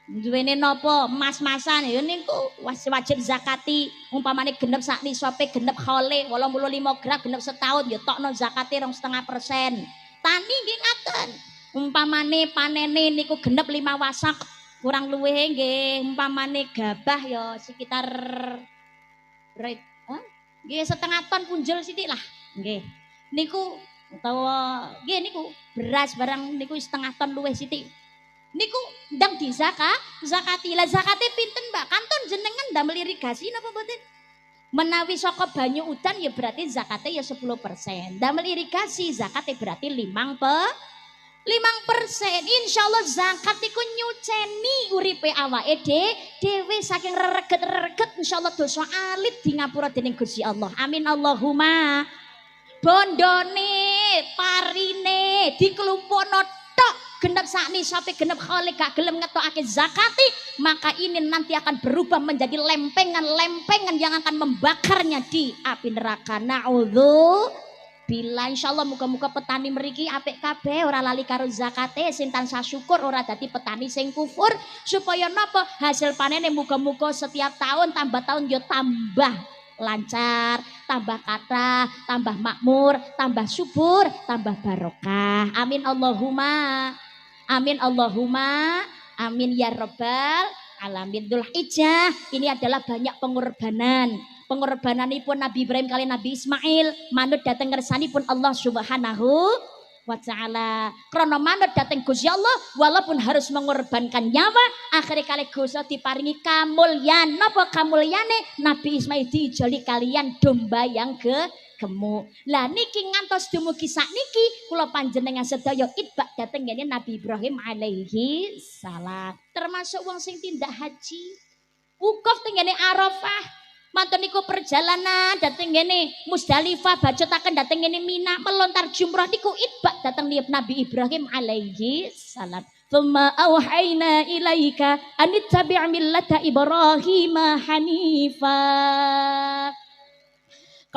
Duwene napa mas-masan ya niku wajib zakati umpamane genep sak nisope genep khole 85 gram genep setahun ya tokno zakate 2,5%. Tani nggih ngaten. Umpamane panene niku genep 5 wasak kurang luwih nggih umpamane gabah ya sekitar nggih setengah ton punjul sithik lah nggih. Niku utawa nggih niku beras barang niku setengah ton luwih sithik. Niku ndang zakati. Lah zakate pinten Mbak? Kanton jenengan ndamel irigasi napa mboten? Menawi saka banyu udan ya berarti zakate ya 10%. Ndamel irigasi zakate berarti 5%. Insyaallah zakat iku nyuceni uripe awake dhewe saking rereget insyaallah dosa alit di ngapura dening Gusti Allah. Amin Allahumma. Bondone, parine dikelumpono genep sakni sampai genep kholi gak gelem ngetokake zakati maka ini nanti akan berubah menjadi lempengan yang akan membakarnya di api neraka. Na'udzu bila insyaallah muga-muga petani mriki apik kabeh ora lali karo zakate sing tansah syukur ora dadi petani sing kufur supaya napa hasil panene muga-muga setiap tahun tambah tahun yo tambah lancar, tambah kata, tambah makmur, tambah subur, tambah barokah. Amin Allahumma. Amin Allahumma. Amin ya rabbal alamin. Dzulhijjah ini adalah banyak pengorbanan. Pengorbananipun Nabi Ibrahim kali Nabi Ismail manut dateng ngersanipun Allah Subhanahu wa ta'ala. Krana manut dateng Gusti Allah walaupun harus mengorbankan nyawa akhirnya kali Gusti diparingi kamulyan. Napa kamulyane? Nabi Ismail dijoli kalian domba yang gemuk. Lah niki ngantos dumugi sakniki kula panjenengan sedaya itbak dateng ngene Nabi Ibrahim alaihi salam. Termasuk wong sing tindak haji. Wukuf teng ngene Arafah. Mantun niku perjalanan dateng ngene Musdalifah bacotaken dateng ngene Mina melontar jumrah niku itbak dateng Nabi Ibrahim alaihi salam. Tsumma auhayna ilaika an tabi' millata Ibrahim hanifa.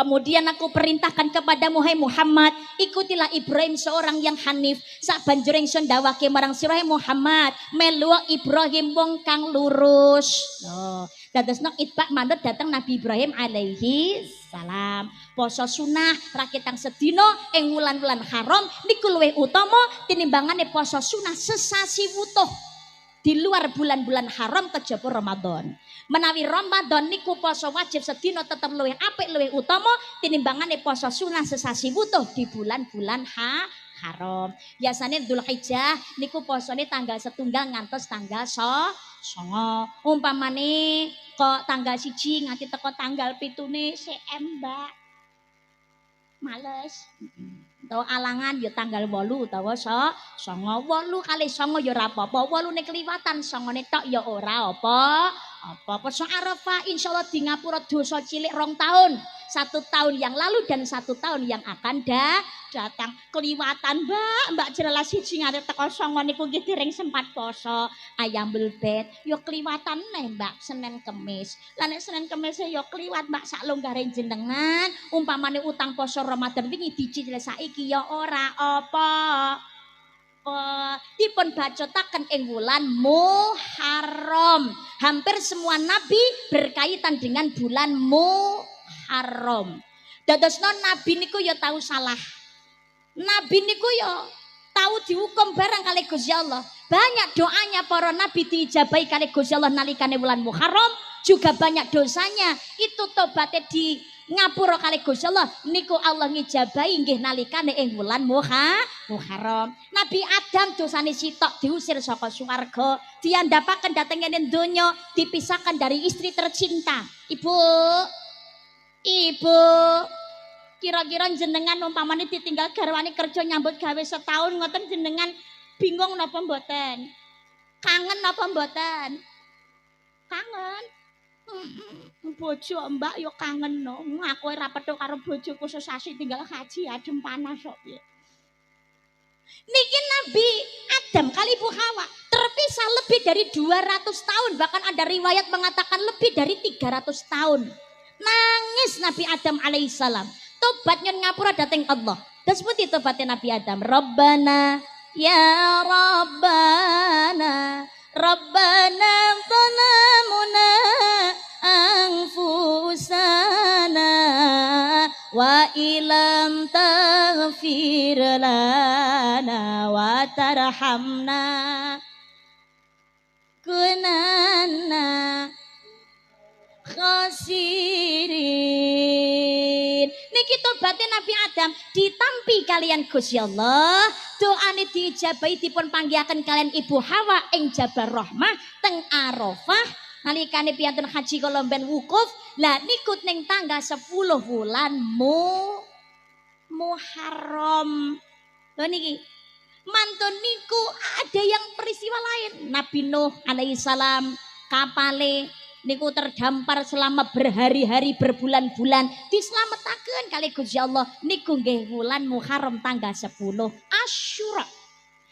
Kemudian aku perintahkan kepadamu hai Muhammad, ikutilah Ibrahim seorang yang hanif. Sak banjur ingsun dawake marang sira Muhammad, melu Ibrahim wong kang lurus. Loh, dadosna itbak manut datang Nabi Ibrahim alaihi salam. Poso sunah rakitang sedina ing wulan-wulan haram niku luwih utama tinimbangane poso sunah sesasi wutuh di luar bulan-bulan haram kejaba Ramadan. Menawi Ramadan niku poso wajib sedina tetep luwih apik luwih utama tinimbangane poso sunah sesasi wutuh di bulan-bulan haram. Biasane Dzulhijjah niku posone tanggal 1 ngantos tanggal 9. Umpamane kok tanggal 1 nganti teko tanggal 7 CM, Mbak. Males. Tau alangan ya tanggal 8 utawa 9. 8 kali 9 ya ora apa-apa. 8 ne kliwatan 9 tok ya ora apa-apa. Poso Arafah insyaallah di ngapura dosa cilik 2 tahun. 1 tahun yang lalu dan 1 tahun yang akan datang. Kliwatan Mbak jelas siji ngarep teko 9 niku nggih dereng sempat poso. Ayam belbet ya kliwatan neh Mbak Senin Kemis. Lah nek Senin Kemis ya kliwat Mbak sak longgare jenengan. Umpamane utang poso Ramadan wingi dicicil saiki ya ora apa. Dipun bacotaken ing wulan Muharram. Hampir semua nabi berkaitan dengan bulan Muharram. Dadosna nabi niku ya tahu salah. Nabi niku ya tahu dihukum barang kali Gusti Allah. Banyak doanya para nabi diijabahi kali Gusti Allah nalikane wulan Muharram, juga banyak dosanya itu tobatnya di ngapura kali Gusti Allah niku Allah ngijabahi nggih nalikane ing wulan Muharram. Nabi Adam dosane sitok diusir saka swarga, diandhapaken dhateng ing donya, dipisahkan dari istri tercinta. Ibu, kira-kira jenengan umpamane ditinggal garwane kerja nyambut gawe setahun ngoten jenengan bingung napa mboten? Kangen napa mboten? Kangen. Bojo Mbak yo kangen no. Aku ora petuk karo bojoku sesasi tinggal haji adem panas kok piye. Niki Nabi Adam kali Ibu Hawa terpisah lebih dari 200 tahun, bahkan ada riwayat mengatakan lebih dari 300 tahun. Nangis Nabi Adam alaihissalam. Tobat nyon ngapura dateng Allah. Dan seperti tobatnya Nabi Adam. Rabbana ya Rabbana Rabbana zalamuna anfusana wa ilam taghfir lana wa tarhamna kunanna khasirin. Niki tobaté Nabi Adam ditampi kalian Gusti Allah, doane diijabahi dipun panggihaken kalian Ibu Hawa ing Jabal Rahmah teng Arafah nalikane piyantun haji kala mben wukuf. Lah niku ning tanggal 10 wulan Muharram. Lho niki mantun niku ada yang peristiwa lain. Nabi Nuh alaihissalam kapale niku terdampar selama berhari-hari berbulan-bulan dislametaken kali Gusti Allah niku nggih wulan Muharram tanggal 10 Asyura.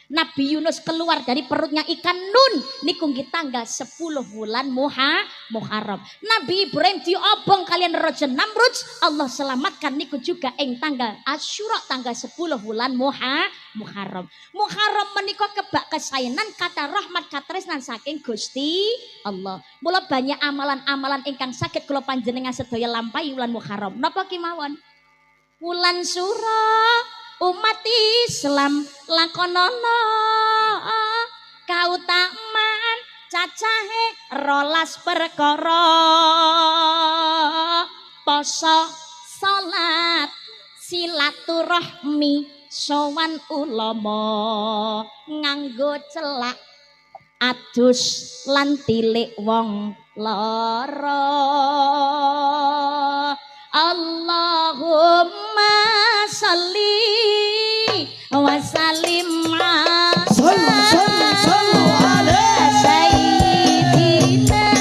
Nabi Yunus keluar dari perutnya ikan Nun niku nggih tanggal 10 bulan Muharram. Nabi Ibrahim diobong kalian Raja Namrud, Allah selamatkan niku juga ing tanggal Asyura tanggal 10 bulan Muharram. Muharram menika kebak kesaenan kata rahmat katresnan saking Gusti Allah. Mula banyak amalan-amalan ingkang saged kula panjenengan sedaya lampahi wulan Muharram. Napa kemawon? Wulan Sura umat Islam lakonono kautamaan cacahe 12 perkara poso salat silaturahmi sowan ulama nganggo celak adus lan tilik wong lara. Allahumma salli wa sallim ala sayyidina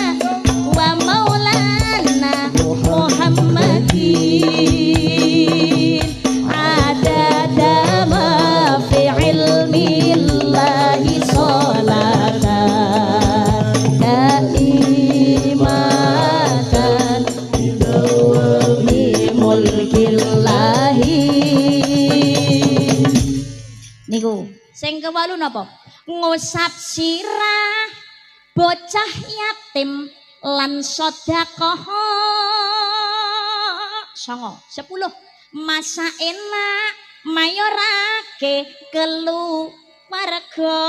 wa maulana Muhammadin adada ma fi ilmillahi salatan daimatan bidawami mulki 10 napa? Ngusap sirah bocah yatim lan sedekah. 10 masa enak mayorake keluarga.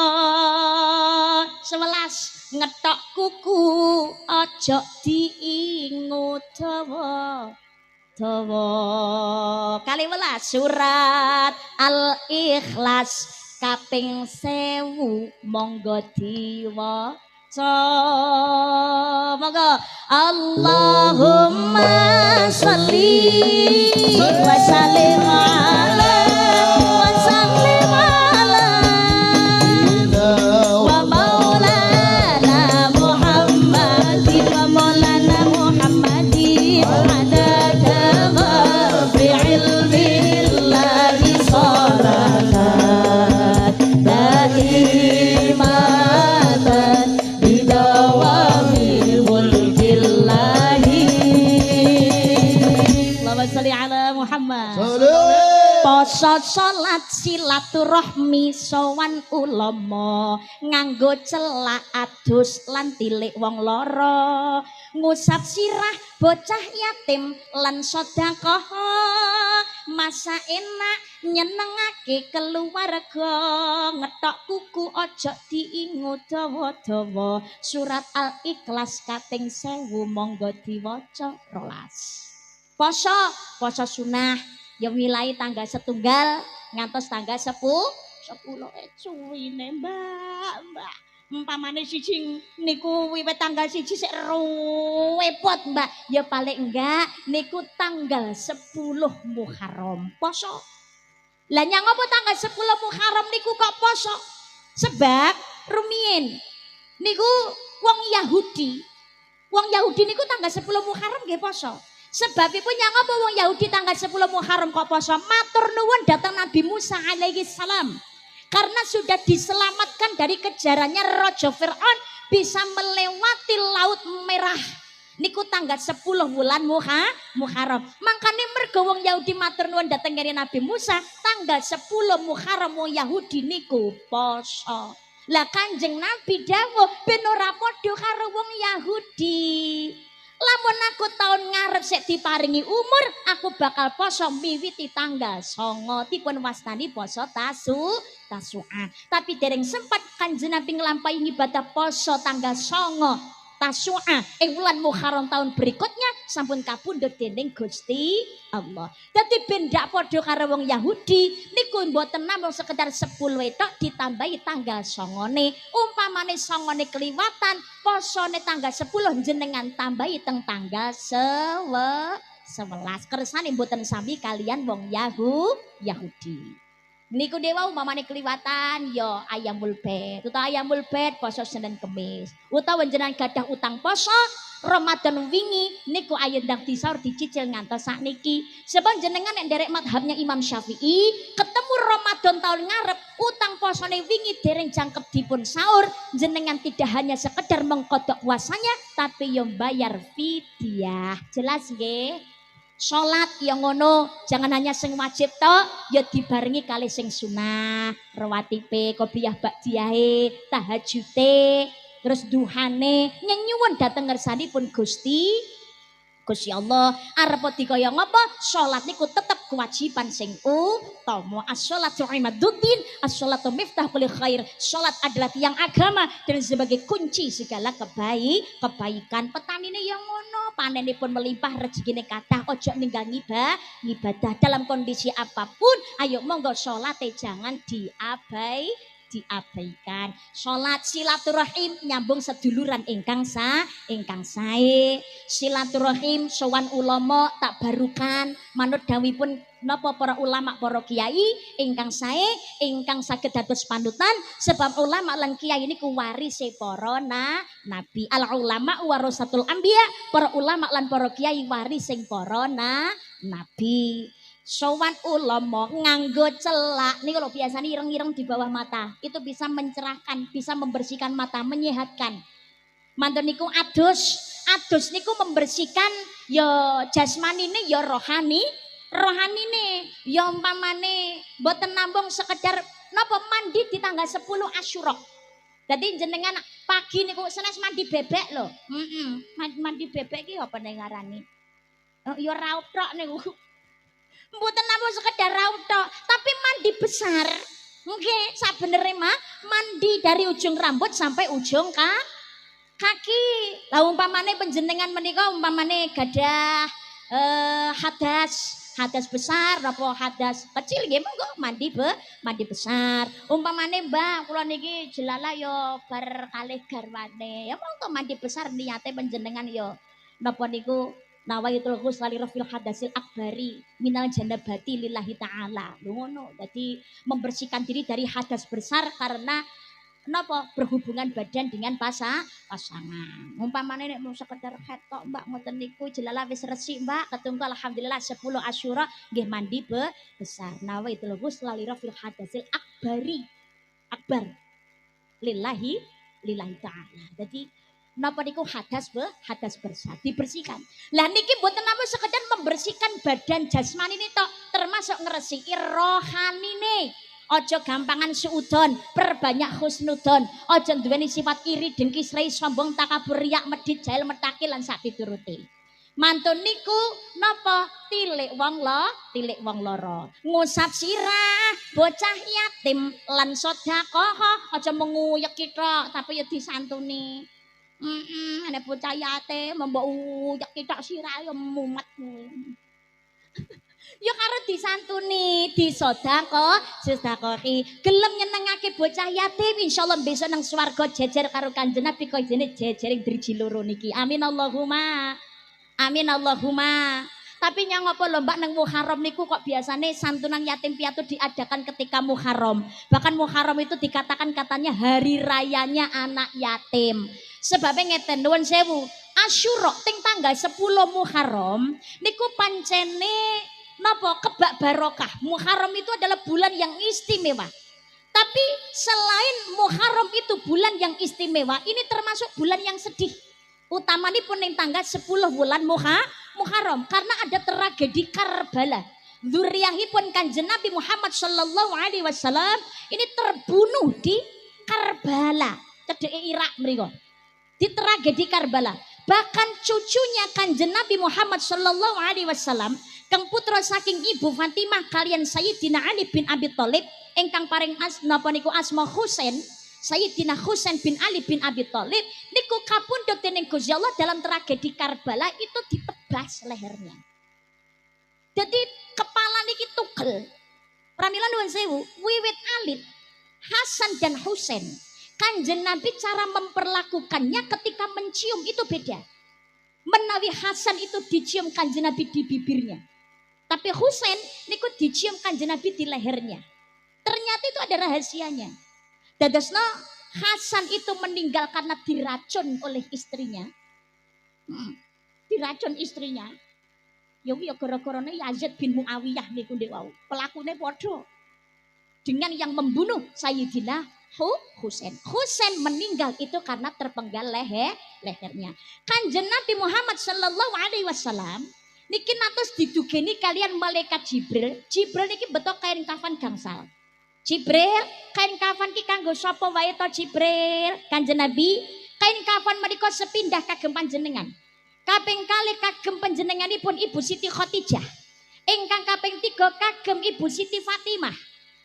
11 ngetok kuku ojo diingu dawa. 12 surat Al-Ikhlas kaping 1000 monggo diwaca. Monggo Allahumma sholli wa sallim ala wa sallim ala wa maulana Muhammadin wa maulana Muhammadin adada ma fi ilmillahi salatan daimatan bidawami mulkillahi. Allahumma sholli ala Muhammad. Poso salat silaturahmi sowan ulama nganggo celak adus lan tilik wong lara ngusap sirah bocah yatim lan sedekah masa enak nyenengake keluarga ngetok kuku ojo diingu dawa-dawa surat Al-Ikhlas kaping 1000 monggo diwaca 12. Poso sunah ya milai tanggal setunggal ngantos tanggal 10 cuwine mbak umpamane siji niku wiwit tanggal 1 sik repot mbak ya paling enggak niku tanggal 10 Muharram poso. Lah nyang apa tanggal 10 Muharram niku kok poso? Sebab rumiyin niku wong Yahudi niku tanggal 10 Muharram nggih poso. Sebabipun yang apa wong Yahudi tanggal 10 Muharram kok poso? Matur nuwun datang Nabi Musa alaihi salam. Karena sudah diselamatkan dari kejarannya Raja Fir'aun bisa melewati Laut Merah. Niku tanggal 10 bulan Muharram. Makanya mergo wong Yahudi matur nuwun datang kene Nabi Musa tanggal 10 Muharram wong Yahudi niku poso. Lah Kanjeng Nabi dawuh ben ora padha karo wong Yahudi. Lamun aku tahun ngarep sik diparingi umur, aku bakal poso miwiti tanggal 9 dipun wastani poso tasu'an. Tapi dereng sempat Kanjeng Nabi nglampahi ibadah poso tanggal 9 Tasu'a ing wulan Muharram tahun berikutnya sampun kapundhut dening Gusti Allah. Dadi ben ndak padha karo wong Yahudi niku mboten namung sekedar 10 tok ditambahi tanggal 9-ne. Umpamane 9-ne kliwatan, posone tanggal 10 jenengan tambahi teng tanggal 11. Kersane mboten sami kalian wong Yahudi. Niku dewa umpamane kliwatan ya ayamul bait utawa ayamul bait poso Senin Kemis utawa jenengan gadah utang poso Ramadan wingi niku ayo ndang disaur dicicil ngantos sakniki sebab jenengan nek nderek madhabnya Imam Syafi'i ketemu Ramadan tahun ngarep utang posone wingi dereng jangkep dipun sahur jenengan tidak hanya sekedar mengkodok puasanya tapi yo bayar fidyah. Jelas nggih? Sholat yang ngono jangan hanya sing wajib tok ya dibarengi kali sing sunah rawatibe qobliyah ba'diyahe tahajute terus duhane nyuwun dhateng ngersanipun Gusti Allah arep dikaya ngapa salat niku tetep kewajiban sing utama. As-sholatu imaduddin, as-sholatu miftahul khair. Salat adalah tiang agama dan sebagai kunci segala kebaikan. Petanine yang ngono, panenipun melimpah, rezekine kathah, ojo ninggal ibadah dalam kondisi apapun. Ayo monggo salate jangan diabaikan. Salat silaturahim nyambung seduluran ingkang sae. Silaturahim sowan ulama tak barukan manut dawuhipun napa para ulama para kiai ingkang sae ingkang saged dados panutan sebab ulama lan kiai niku warise para nabi. Al ulama warasatul anbiya, para ulama lan para kiai warising para nabi. Sowan ulama nganggo celak niku lho biasanya ireng-ireng di bawah mata itu bisa mencerahkan, bisa membersihkan mata, menyehatkan. Mantun niku adus niku membersihkan ya jasmanine ya rohanine ya umpamane mboten namung sekedar napa mandi di tanggal 10 Asyura. Dadi jenengan pagi niku senes mandi bebek lho. Mandi bebek ki apa ning ngarani? Ya raut tok niku. Mboten namung sekedar raut tok, tapi mandi besar. Nggih, sabenere mah mandi dari ujung rambut sampai ujung kaki. Lah umpamane panjenengan menika umpamane gadah hadas besar apa hadas kecil nggih monggo mandi besar. Umpamane Mbak kula niki jelala yo bar kalih garwane. Ya monggo mandi besar niate panjenengan yo napa niku nawaitul ghusl rafil hadasil akbari minal janabati lillahi taala. Ngono. Jadi membersihkan diri dari hadas besar karena kenapa berhubungan badan dengan pasangan. Umpamane nek mau sekedar ketok Mbak ngoten niku jelala wis resik Mbak, ketunggal alhamdulillah 10 Asyura nggih mandi besar. Nawaitul ghusl li rafil hadasil akbar lillahi taala. Jadi napa niku hadas besar dibersihkan. Lah niki mboten namung sekedar membersihkan badan jasmani ini tok, termasuk ngresiki rohanine. Ojo gampangan suudon, perbanyak husnudon. Ojo duweni sifat iri, dengki, serai, sombong, takabur, riak, medit, jahil, metaki lan sak pituruti. Mantun niku napa tilik wong loro. Ngusap sirah bocah yatim lan sedekah. Aja menguyek kita tapi ya disantuni. Ana bocah yatim mbok uyek kita sirah ya mumet. Ya karo disantuni, disedekahi. Gelem nyenengake bocah yatim insyaallah besok nang swarga jejer karo Kanjeng Nabi kaya dene jejering driji loro niki. Amin Allahumma. Amin Allahumma. Tapi nyang apa lho Mbak nang Muharram niku kok biasane santunan yatim piatu diadakan ketika Muharram. Bahkan Muharram itu dikatakan katanya hari rayanya anak yatim. Sebabnya ngeten nuwun sewu. Asyura ting tanggal 10 Muharram niku pancene napa kebak barokah. Muharram itu adalah bulan yang istimewa. Tapi selain Muharram itu bulan yang istimewa, ini termasuk bulan yang sedih. Utamanipun ning tanggal 10 bulan Muharram karena ada tragedi Karbala. Dzurriyahipun Kanjeng Nabi Muhammad sallallahu alaihi wasallam ini terbunuh di Karbala, cedeke Irak mriku. Di tragedi Karbala. Bahkan cucunya Kanjeng Nabi Muhammad sallallahu alaihi wasallam kang putra saking Ibu Fatimah kalian Sayyidina Ali bin Abi Thalib ingkang paring napa niku asma Husain. Sayyidina Husain bin Ali bin Abi Thalib niku kapundhut dening Gusti Allah dalam tragedi Karbala itu ditebas lehernya. Jadi kepala niki tugel. Pramila nuwun sewu, wiwit alit Hasan dan Husain Kanjeng Nabi cara memperlakukannya ketika mencium itu beda. Menawi Hasan itu dicium Kanjeng Nabi di bibirnya. Tapi Husain niku dicium Kanjeng Nabi di lehernya. Ternyata itu ada rahasianya. Dadosna Hasan itu meninggal karena diracun oleh istrinya. Diracun istrinya. Ya gara-garane Yazid bin Muawiyah niku ndek wau. Pelakune padha dengan yang membunuh Sayyidina Husain. Husain meninggal itu karena terpenggal lehernya. Kanjeng Nabi Muhammad sallallahu alaihi wasallam niki natos didugeni kalian malaikat Jibril. Jibril niki beto kain kafan gangsal. Jibril, kain kafan ki kanggo sapa wae to Jibril? Kanjeng Nabi, kain kafan menika sepindah kagem panjenengan. Kaping kalih kagem panjenenganipun Ibu Siti Khadijah. Ingkang kaping 3 kagem Ibu Siti Fatimah.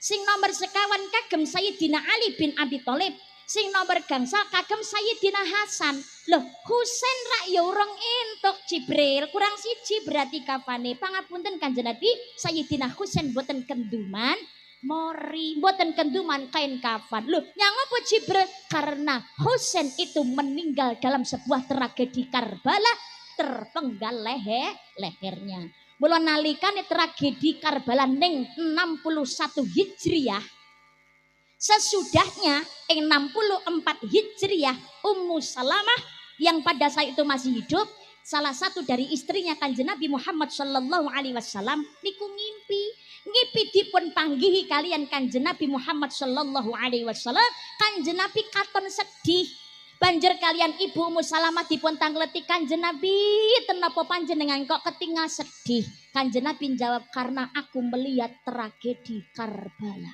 Sing nomor sekawan kagem Sayyidina Ali bin Abi Thalib. Sing nomor gangsal kagem Sayyidina Hasan. Loh, Husain rak ya urung entuk Jibril, kurang siji berarti kafane. Pangapunten Kanjeng Nabi, Sayyidina Husain boten kenduman mori, boten kenduman kain kafan. Loh, nyang apa Jibril? Karena Husain itu meninggal dalam sebuah tragedi Karbala, terpenggal lehernya. Mula nalikane tragedi Karbala ning 61 Hijriah. Sesudahnya ing 64 Hijriah Ummu Salamah yang pada saat itu masih hidup, salah satu dari istrinya Kanjeng Nabi Muhammad sallallahu alaihi wasallam niku ngimpi dipun panggihi kalian Kanjeng Nabi Muhammad sallallahu alaihi wasallam. Kanjeng Nabi katon sedih. Banjur kalian Ibu Ummu Salamah dipun tangleti Kanjeng Nabi, tenapa panjenengan kok ketinggal sedih? Kanjeng Nabi jawab, karena aku melihat tragedi Karbala.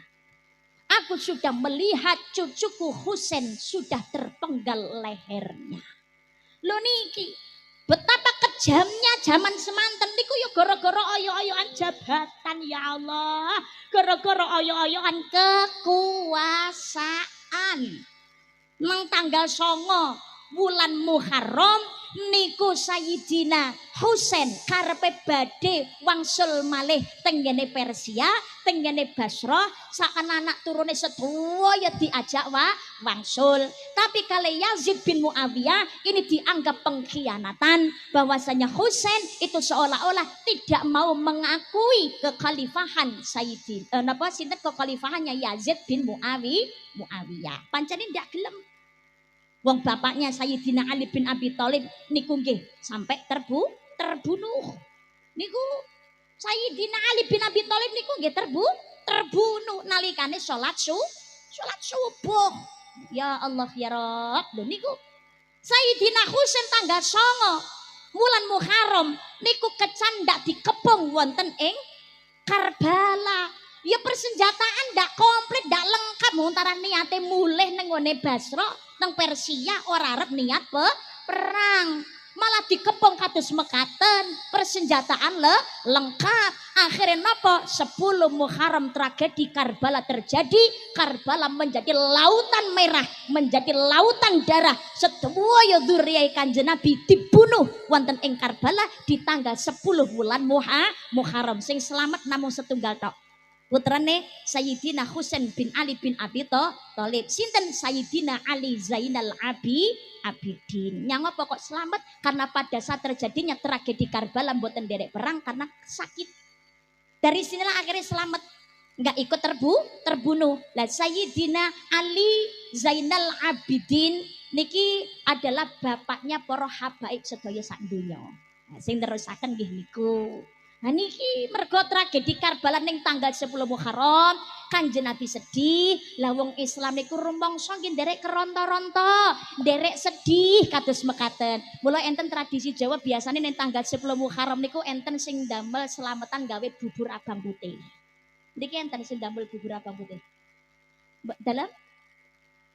Aku sudah melihat cucuku Husain sudah terpenggal lehernya. Lho niki, betapa kejamnya zaman semanten niku ya gara-gara oyo-oyoan jabatan ya Allah. Gara-gara oyo-oyoan kekuasaan. Nang tanggal 9 bulan Muharram niku Sayyidina Husain karepe badhe wangsul malih tenggene Persia, tenggene Basra, sak anak turune sedaya diajak wangsul. Tapi kali Yazid bin Muawiyah ini dianggap pengkhianatan, bahwasanya Husain itu seolah-olah tidak mau mengakui kekhalifahan Sayyidina sinten kekhalifahannya Yazid bin Muawiyah. Pancene ndak gelem. Wong bapaknya Sayyidina Ali bin Abi Thalib niku nggih sampai terbunuh. Niku Sayyidina Ali bin Abi Thalib niku nggih terbunuh nalikane salat subuh. Ya Allah ya Rabb. Lho niku Sayyidina Husain tanggal 9 bulan Muharram niku kecandak dikepung wonten ing Karbala. Ya persenjataan ndak komplit, ndak lengkap antara niate mulih nang ngone Basra, nang Persia ora arep niat perang. Malah dikepung kados mekaten, persenjataan lengkap. Akhirnya napa? 10 Muharram tragedi Karbala terjadi. Karbala menjadi lautan merah, menjadi lautan darah. Sedaya dzurriyyah Kanjeng Nabi dibunuh wonten ing Karbala di tanggal 10 bulan Muharram. Sing selamat namung setunggal tok. Putrane Sayyidina Husain bin Ali bin Abi Thalib. Sinten Sayyidina Ali Zainal Abidin. Yang apa kok selamat? Karena pada saat terjadinya tragedi Karbala mboten derek perang karena sakit. Dari sinilah akhirnya selamat. Enggak ikut terbunuh. Lah Sayyidina Ali Zainal Abidin niki adalah bapaknya para habaib sedaya sak donya. Nah, sing terusaken nggih niku. Nah niki mergo tragedi Karbala ning tanggal 10 Muharram, Kanjeng Nabi sedih, lah wong Islam niku rumangsa nggih nderek keronta-ronta, nderek sedih kados mekaten. Mula enten tradisi Jawa biasane ning tanggal 10 Muharram niku enten sing damel selamatan gawe bubur abang putih. Niki enten sing damel bubur abang putih. Dalam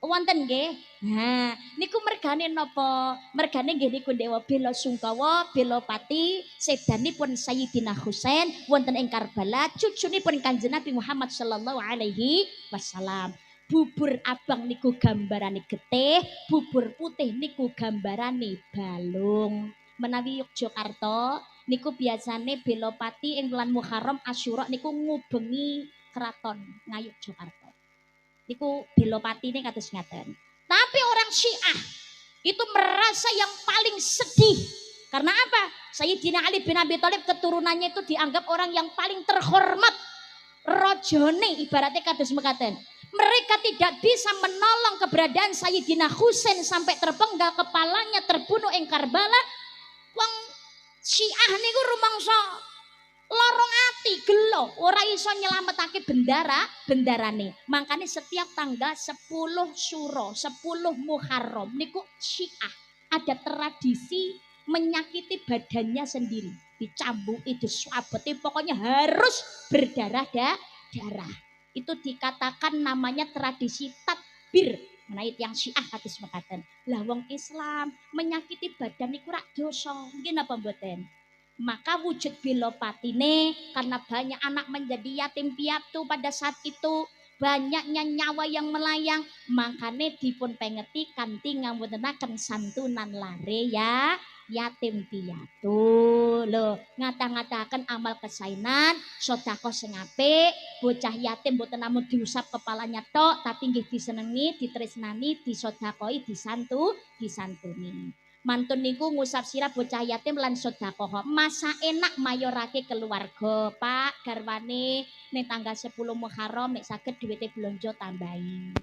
wonten nggih. Nah, niku mergane napa? Mergane nggih niku Dewa Bela Sungkawa, Bela Pati, sedanipun Sayyidina Husain wonten ing Karbala, cucunipun Kanjeng Nabi Muhammad sallallahu alaihi wasallam. Bubur abang niku gambarane getih, bubur putih niku gambarane balung. Menawi Yogyakarta niku biasane Bela Pati ing bulan Muharram Asyura niku ngubengi keraton Ngayogyakarta. Niku Belopati ini kados ngaten. Tapi orang Syiah itu merasa yang paling sedih. Karena apa? Sayyidina Ali bin Abi Thalib keturunannya itu dianggap orang yang paling terhormat. Rojone ibaratnya kados mekaten. Mereka tidak bisa menolong keberadaan Sayyidina Husain sampai terpenggal kepalanya terbunuh ing Karbala. Wong Syiah niku rumangsa lorong ati gelo ora iso nyelametake bendarane. Makanya setiap tanggal 10 Syuro 10 Muharram niku Syiah ada tradisi menyakiti badannya sendiri, dicambuki, disuabeti, pokoknya harus berdarah. Itu dikatakan namanya tradisi tadbir. Nah itu yang Syiah hadis mekaten. Lah wong Islam menyakiti badan niku rak dosa. Nggih napa mboten? Maka wujud Belopatine karena banyak anak menjadi yatim piatu pada saat itu, banyaknya nyawa yang melayang, makanya dipun pengeti kanthi ngawontenaken santunan lare ya yatim piatu. Lho, ngata-ngataken amal kesainan, sedekah sing apik, bocah yatim mboten namung diusap kepalanya tok, tapi nggih disenengi, ditresnani, disedekahi, disantuni. Mantun niku ngusap sirah bocah yatim lan sedekah. Masa enak mayorake keluarga, Pak, garwane ning tanggal 10 Muharram nek saged duwite blonjo tambahi.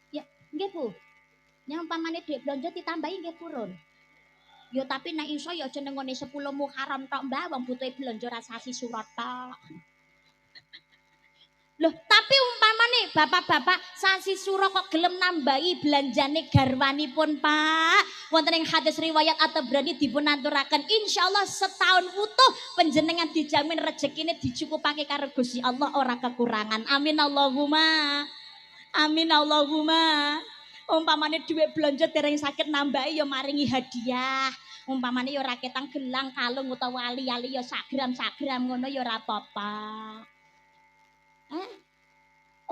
Ya, nggih Bu. Yang pamane dhuwit blonjo ditambahi nggih purun. Ya tapi nek iso ya aja ning ngene 10 Muharram tok Mbah, wong butuhe blonjo rasasi surat tok. Loh, tapi umpamane bapak-bapak sasi suro kok gelem nambahi belanjane garwanipun, Pak. Wonten ing hadis riwayat At-Tabrani dipun aturaken insyaallah setahun utuh panjenengan dijamin rezekine dicukupake karo Gusti Allah ora kekurangan. Amin Allahumma. Amin Allahumma. Umpamane dhuwit belanja dereng sakit nambahi ya maringi hadiah. Umpamane ya ora ketang gelang kalung utawa ali-ali ya sak gram ngono ya ora apa-apa.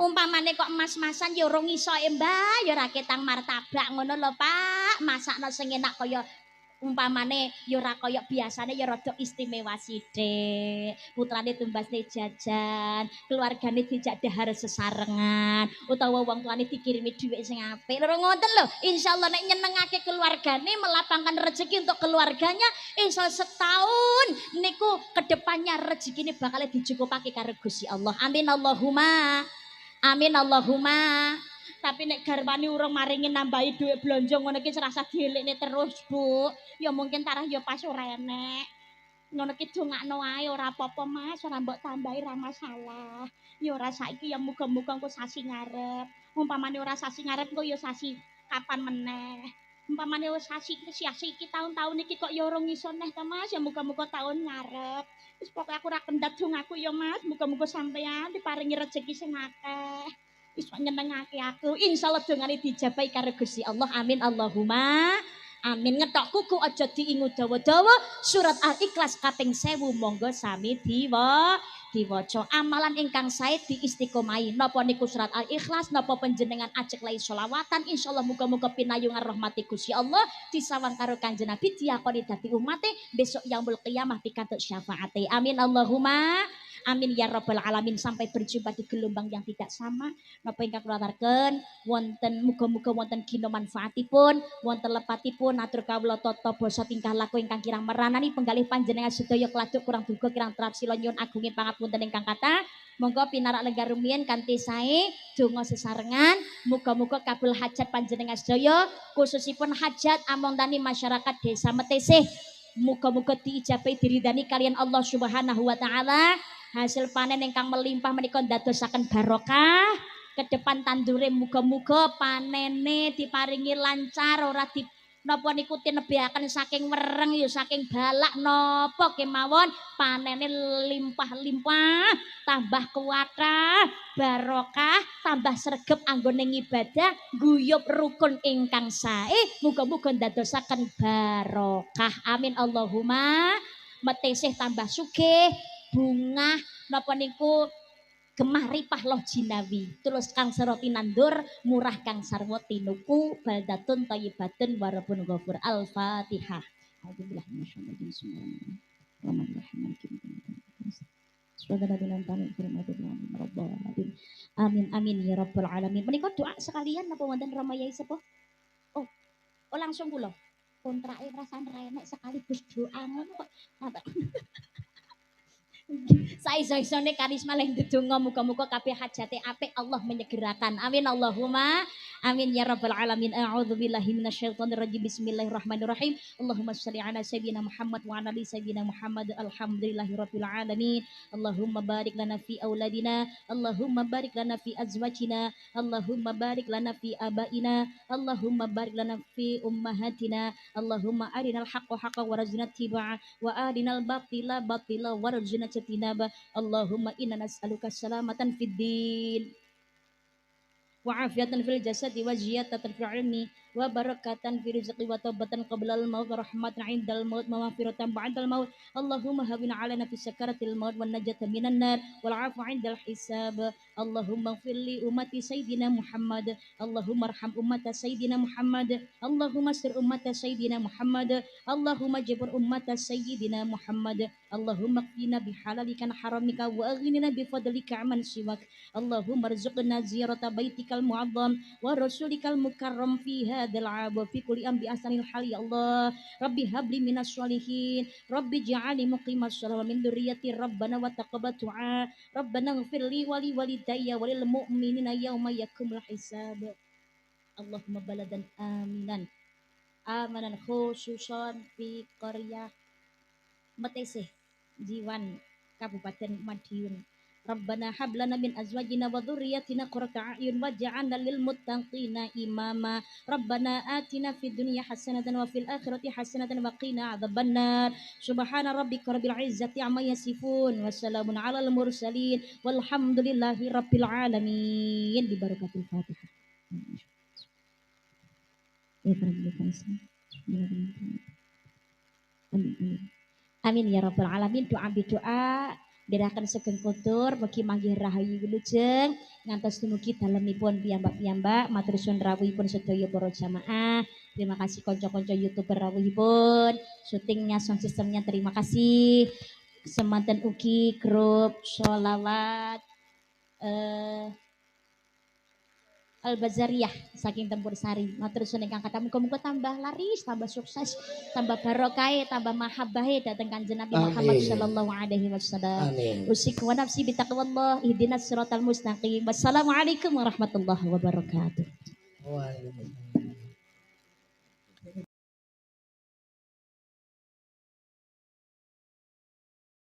Umpamane kok emas-masan ya urung iso Mbah, ya ora ketang martabak ngono lho Pak. Masakno sing enak kaya umpamane ya ora kaya biasane ya rada istimewa sithik. Putrane tumbasne jajan, keluargane dijak dahar sesarengan, utawa wong tuane dikirimi dhuwit sing apik. Lho ngoten lho. Insyaallah nek nyenengake keluargane, melapangkan rezeki untuk keluarganya, insya setahun niku kedepannya rezekine bakal dicukupake karo Gusti Allah. Amin Allahumma. Amin Allahumma. Tapi nek garwane urung maringi nambahi duit blonjo ngono iki serasa dielikne terus, Bu. Ya mungkin tarah ya pas ora enek. Ngono ki dongakno ae ora apa-apa, Mas, ora mbok tambahi ra masalah. Ya ora saiki ya muga-muga engko sasi ngarep. Umpamane ora sasi ngarep engko ya sasi kapan meneh. Umpamane wis sasi iki tahun-tahun iki kok ya urung iso neh ta, Mas, ya muga-muga tahun ngarep. Wis pokoke aku ora kendhat dongaku ya, Mas, muga-muga sampeyan diparingi rezeki sing akeh. Iso nyenengake aku. Insyaallah dongane dijabahi karo Gusti Allah. Amin Allahumma. Amin. Ngetok kuku aja diingu dawa-dawa. Surat Al-Ikhlas kaping 1000 monggo sami diwaca. Amalan ingkang sae diistiqomahi. Napa niku surat Al-Ikhlas, napa panjenengan ajek lai selawatan. Insyaallah muga-muga pinayungan rahmati Gusti Allah disawang karo Kanjeng Nabi diakoni dadi umate besok yaumul qiyamah pikantuk syafaate. Amin Allahumma. Amin ya rabbal alamin. Sampai berjumpa di gelombang yang tidak sama. Napa ingkang kula aturaken wonten muga-muga wonten gina manfaatipun, wonten lepatipun atur kawula tata basa tingkah laku ingkang kirang meranani penggalih panjenengan sedaya keladuk kurang duga kirang trapsila nyuwun agunging pangapunten ingkang kathah. Monggo pinarak lenggah rumiyin kanthi sae donga sesarengan muga-muga kabul hajat panjenengan sedaya khususipun hajat among tani masyarakat desa Metesih. Muga-muga diijabahi diridani kalian Allah Subhanahu wa taala. Hasil panen ingkang melimpah menika ndadosaken barokah. Kedepan tandure muga-muga panene diparingi lancar ora di napa niku tinebihaken saking wereng ya saking balak napa kemawon panene limpah-limpah tambah kuwatah barokah tambah sregep anggone ibadah guyub rukun ingkang sae muga-muga ndadosaken barokah amin Allahumma Metesih tambah sugih bunga napa niku gemah ripah loh jinawi terus kang seroti nandur murah kang sarwa tinuku baldatun thayyibatun warabun ghafur al-fatihah Alhamdulillah amin amin ya rabbal alamin menika doa sekalian napa wonten Ramayai sepuh oh langsung kula kontrake perasaan ra enek sekaligus doa ngono kok Saiso-isone karisma leh ndedonga muga-muga kabeh hajate apik Allah menyegerakan. Amin Allahumma. Amin ya rabbal alamin. A'udzubillahi minasyaitonir rajim. Bismillahirrahmanirrahim. Allahumma shalli ala sayyidina Muhammad wa ala ali sayyidina Muhammad. Alhamdulillahirabbil alamin. Allahumma barik lana fi auladina. Allahumma barik lana fi azwajina. Allahumma barik lana fi abaina. Allahumma barik lana fi ummahatina. Allahumma arinal haqqa haqqan warzuqna tibaa wa arinal batila batila warzuqna tinaba Allahumma inna nas'aluka salamatan fid din wa afiatan fil jasadi wa ziyadatan fil ilmi wa barakatan fi rizqi wa taubatan qabla al maut wa rahmatan 'indal maut wa maghfiratan ba'dal maut Allahumma hawwin 'alaina fi sakaratil maut wan najata minan nar wal 'afwa 'indal hisab Allahumma ighfir li ummati sayyidina Muhammad Allahumma arham ummata sayyidina Muhammad Allahumma sir ummata sayyidina Muhammad Allahumma jabur ummata sayyidina Muhammad Allahumma qina bihalalika haramika wa aghnina bi fadlika amman siwak Allahumma rzuqna ziyarata baitikal mu'azzam wa rasulikal mukarram fi hadzal 'am wa fi kulli am bi ahsanil hal ya Allah Rabbi habli minas sholihin Rabbi ja'alni muqimas shalah wa min dzurriyyati Rabbana wa taqabbal du'a Rabbana ighfir li wa li walidayya wa lil mu'minina yauma yaqumul hisab Allahumma baladan aminan amanan khususan fi qaryah Metesih Jiwan Kabupaten Madiun Rabbana hab lana min azwajina wa dhurriyyatina qurrata a'yun waj'alna lil muttaqina imama. Rabbana atina fid dunya hasanatan wa fil akhirati hasanatan wa qina adzabannar. Subhana rabbika rabbil izzati amma yasifun wa salamun alal mursalin walhamdulillahi rabbil alamin. Bi barakatil Fatihah. Ya Amin, amin. Amin ya rabbal alamin. Doa dirakan segen kultur mugi manggih rahayu wilujeng ngantos dumugi dalemipun piyambak-piyambak matur suwun rawuhipun sedaya para jamaah. Terima kasih kanca-kanca YouTuber rawuhipun, syutingnya sound sistemnya terima kasih. Semanten ugi grup sholawat Al-Bazariyah saking Tempur Sari. Matur suwun ingkang kathah muga-muga tambah laris, tambah sukses, tambah barokah, tambah mahabbah dhateng Kanjeng Nabi Muhammad sallallahu alaihi wasallam. Usikum wa nafsi bi taqwallah ihdinas siratal mustaqim. Wassalamualaikum warahmatullahi wabarakatuh. Waalaikumsalam.